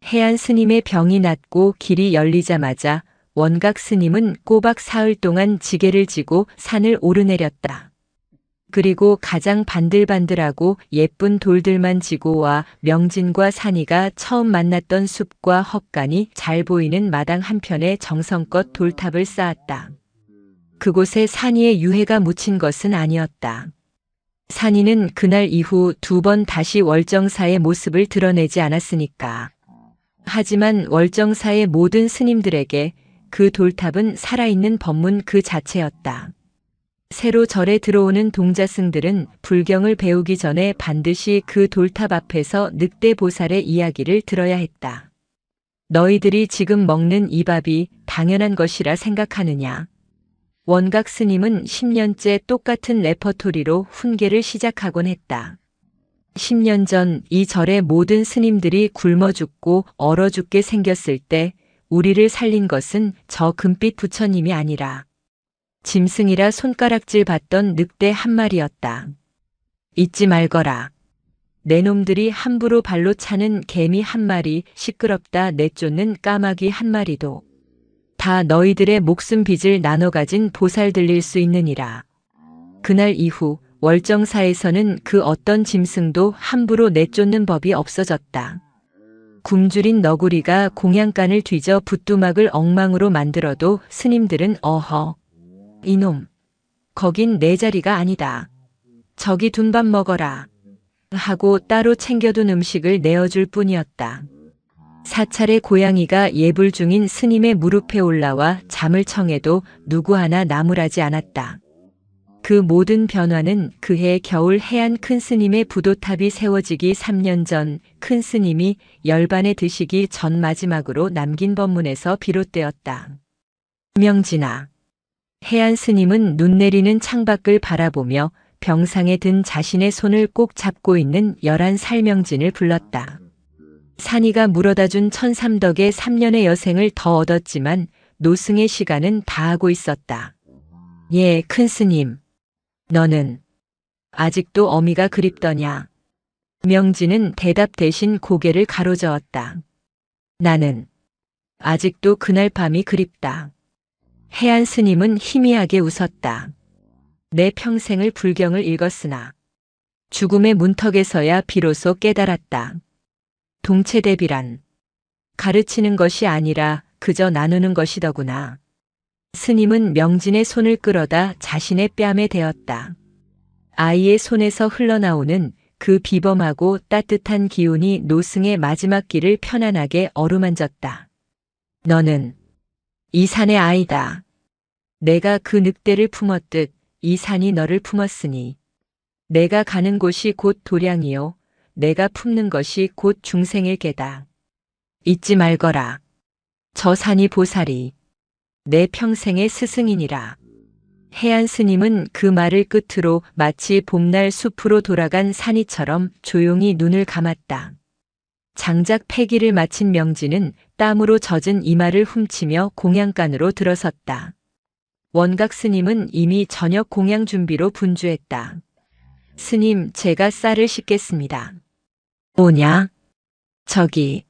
해안 스님의 병이 낫고 길이 열리자마자 원각 스님은 꼬박 사흘 동안 지게를 지고 산을 오르내렸다. 그리고 가장 반들반들하고 예쁜 돌들만 지고 와 명진과 산이가 처음 만났던 숲과 헛간이 잘 보이는 마당 한편에 정성껏 돌탑을 쌓았다. 그곳에 산이의 유해가 묻힌 것은 아니었다. 산이는 그날 이후 2번 다시 월정사의 모습을 드러내지 않았으니까. 하지만 월정사의 모든 스님들에게 그 돌탑은 살아있는 법문 그 자체였다. 새로 절에 들어오는 동자승들은 불경을 배우기 전에 반드시 그 돌탑 앞에서 늑대 보살의 이야기를 들어야 했다. 너희들이 지금 먹는 이 밥이 당연한 것이라 생각하느냐? 원각 스님은 10년째 똑같은 레퍼토리로 훈계를 시작하곤 했다. 10년 전 이 절의 모든 스님들이 굶어 죽고 얼어 죽게 생겼을 때 우리를 살린 것은 저 금빛 부처님이 아니라 짐승이라 손가락질 받던 늑대 한 마리였다. 잊지 말거라. 내 놈들이 함부로 발로 차는 개미 한 마리, 시끄럽다 내쫓는 까마귀 한 마리도 다 너희들의 목숨 빚을 나눠 가진 보살들일 수 있느니라. 그날 이후 월정사에서는 그 어떤 짐승도 함부로 내쫓는 법이 없어졌다. 굶주린 너구리가 공양간을 뒤져 붓두막을 엉망으로 만들어도 스님들은 어허, 이놈, 거긴 내 자리가 아니다. 저기 둔밥 먹어라. 하고 따로 챙겨둔 음식을 내어줄 뿐이었다. 사찰의 고양이가 예불 중인 스님의 무릎에 올라와 잠을 청해도 누구 하나 나무라지 않았다. 그 모든 변화는 그해 겨울 해안 큰 스님의 부도탑이 세워지기 3년 전 큰 스님이 열반에 드시기 전 마지막으로 남긴 법문에서 비롯되었다. 명진아. 해안 스님은 눈 내리는 창밖을 바라보며 병상에 든 자신의 손을 꼭 잡고 있는 11살 명진을 불렀다. 산이가 물어다준 천삼덕의 3년의 여생을 더 얻었지만 노승의 시간은 다하고 있었다. 예, 큰 스님. 너는 아직도 어미가 그립더냐? 명진은 대답 대신 고개를 가로저었다. 나는 아직도 그날 밤이 그립다. 해안 스님은 희미하게 웃었다. 내 평생을 불경을 읽었으나 죽음의 문턱에서야 비로소 깨달았다. 동체대비란 가르치는 것이 아니라 그저 나누는 것이더구나. 스님은 명진의 손을 끌어다 자신의 뺨에 대었다. 아이의 손에서 흘러나오는 그 비범하고 따뜻한 기운이 노승의 마지막 길을 편안하게 어루만졌다. 너는 이 산의 아이다. 내가 그 늑대를 품었듯 이 산이 너를 품었으니 내가 가는 곳이 곧 도량이요. 내가 품는 것이 곧 중생일 게다. 잊지 말거라. 저 산이 보살이 내 평생의 스승이니라. 해안 스님은 그 말을 끝으로 마치 봄날 숲으로 돌아간 산이처럼 조용히 눈을 감았다. 장작 패기를 마친 명진은 땀으로 젖은 이마를 훔치며 공양간으로 들어섰다. 원각 스님은 이미 저녁 공양 준비로 분주했다. 스님, 제가 쌀을 씻겠습니다. 뭐냐? 저기,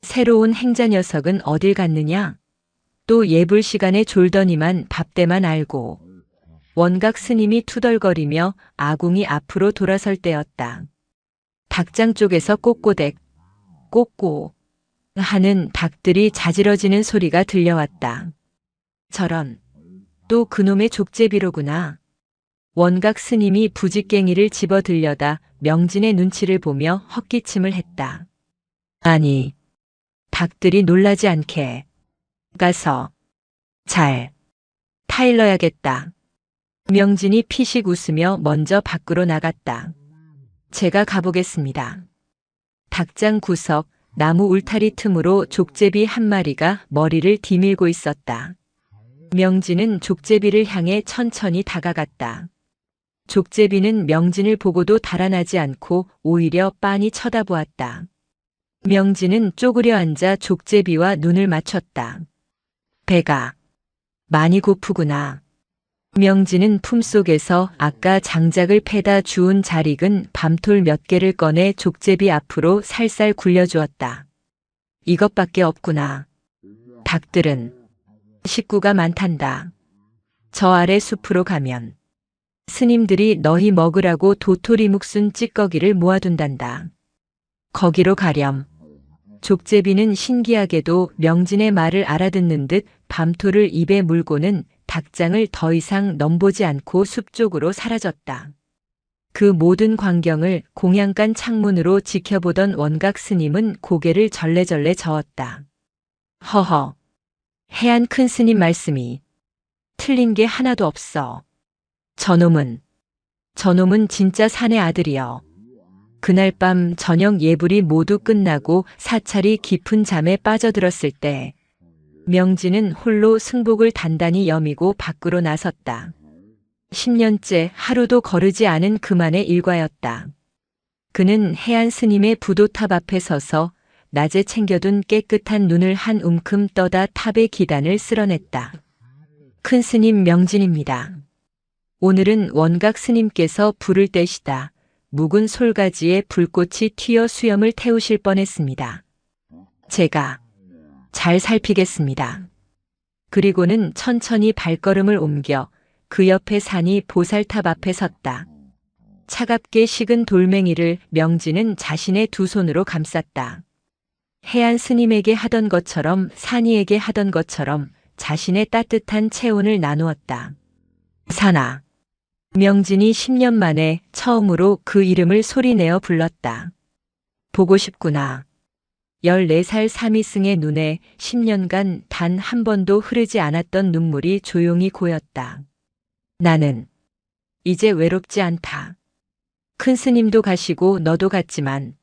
새로운 행자 녀석은 어딜 갔느냐? 또 예불 시간에 졸더니만 밥때만 알고. 원각 스님이 투덜거리며 아궁이 앞으로 돌아설 때였다. 닭장 쪽에서 꼬꼬댁, 꼬꼬 하는 닭들이 자지러지는 소리가 들려왔다. 저런, 또 그놈의 족제비로구나. 원각 스님이 부직갱이를 집어 들려다 명진의 눈치를 보며 헛기침을 했다. 아니, 닭들이 놀라지 않게 가서 잘 타일러야겠다. 명진이 피식 웃으며 먼저 밖으로 나갔다. 제가 가보겠습니다. 닭장 구석 나무 울타리 틈으로 족제비 한 마리가 머리를 디밀고 있었다. 명진은 족제비를 향해 천천히 다가갔다. 족제비는 명진을 보고도 달아나지 않고 오히려 빤히 쳐다보았다. 명진은 쪼그려 앉아 족제비와 눈을 맞췄다. 배가 많이 고프구나. 명진은 품속에서 아까 장작을 패다 주운 잘 익은 밤톨 몇 개를 꺼내 족제비 앞으로 살살 굴려주었다. 이것밖에 없구나. 닭들은 식구가 많단다. 저 아래 숲으로 가면 스님들이 너희 먹으라고 도토리 묵순 찌꺼기를 모아둔단다. 거기로 가렴. 족제비는 신기하게도 명진의 말을 알아듣는 듯 밤토를 입에 물고는 닭장을 더 이상 넘보지 않고 숲 쪽으로 사라졌다. 그 모든 광경을 공양간 창문으로 지켜보던 원각 스님은 고개를 절레절레 저었다. 허허, 해안 큰 스님 말씀이 틀린 게 하나도 없어. 저놈은 진짜 산의 아들이여. 그날 밤 저녁 예불이 모두 끝나고 사찰이 깊은 잠에 빠져들었을 때 명진은 홀로 승복을 단단히 여미고 밖으로 나섰다. 10년째 하루도 거르지 않은 그만의 일과였다. 그는 해안 스님의 부도탑 앞에 서서 낮에 챙겨둔 깨끗한 눈을 한 움큼 떠다 탑의 기단을 쓸어냈다. 큰 스님 명진입니다. 오늘은 원각 스님께서 불을 떼시다 묵은 솔가지에 불꽃이 튀어 수염을 태우실 뻔했습니다. 제가 잘 살피겠습니다. 그리고는 천천히 발걸음을 옮겨 그 옆에 산이 보살탑 앞에 섰다. 차갑게 식은 돌멩이를 명진은 자신의 두 손으로 감쌌다. 해안 스님에게 하던 것처럼 산이에게 하던 것처럼 자신의 따뜻한 체온을 나누었다. 산아. 명진이 10년 만에 처음으로 그 이름을 소리내어 불렀다. 보고 싶구나. 14살 사미승의 눈에 10년간 단 한 번도 흐르지 않았던 눈물이 조용히 고였다. 나는 이제 외롭지 않다. 큰 스님도 가시고 너도 갔지만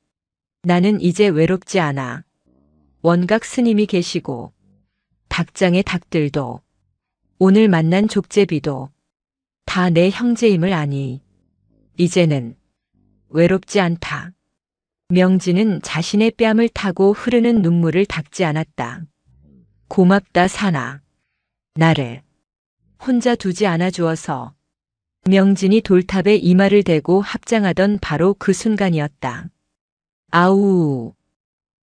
나는 이제 외롭지 않아. 원각 스님이 계시고 닭장의 닭들도 오늘 만난 족제비도 다 내 형제임을 아니. 이제는 외롭지 않다. 명진은 자신의 뺨을 타고 흐르는 눈물을 닦지 않았다. 고맙다 산아. 나를 혼자 두지 않아 주어서. 명진이 돌탑에 이마를 대고 합장하던 바로 그 순간이었다. 아우.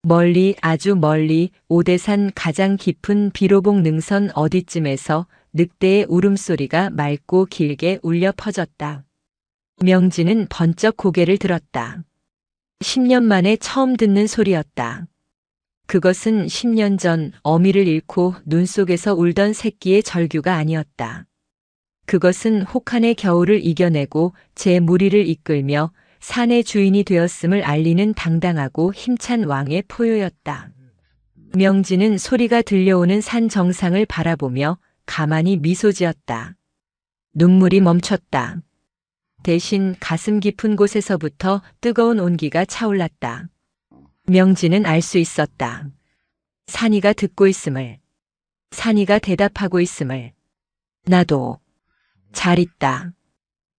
멀리 아주 멀리 오대산 가장 깊은 비로봉 능선 어디쯤에서 늑대의 울음소리가 맑고 길게 울려 퍼졌다. 명진은 번쩍 고개를 들었다. 10년 만에 처음 듣는 소리였다. 그것은 10년 전 어미를 잃고 눈 속에서 울던 새끼의 절규가 아니었다. 그것은 혹한의 겨울을 이겨내고 제 무리를 이끌며 산의 주인이 되었음을 알리는 당당하고 힘찬 왕의 포효였다. 명진은 소리가 들려오는 산 정상을 바라보며 가만히 미소 지었다. 눈물이 멈췄다. 대신 가슴 깊은 곳에서부터 뜨거운 온기가 차올랐다. 명진은 알 수 있었다. 산이가 듣고 있음을. 산이가 대답하고 있음을. 나도 잘 있다.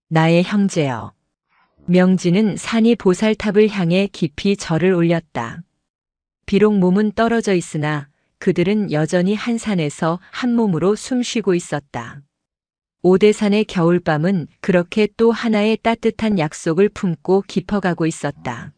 나의 형제여. 명진은 산이 보살탑을 향해 깊이 절을 올렸다. 비록 몸은 떨어져 있으나 그들은 여전히 한 산에서 한 몸으로 숨쉬고 있었다. 오대산의 겨울밤은 그렇게 또 하나의 따뜻한 약속을 품고 깊어가고 있었다.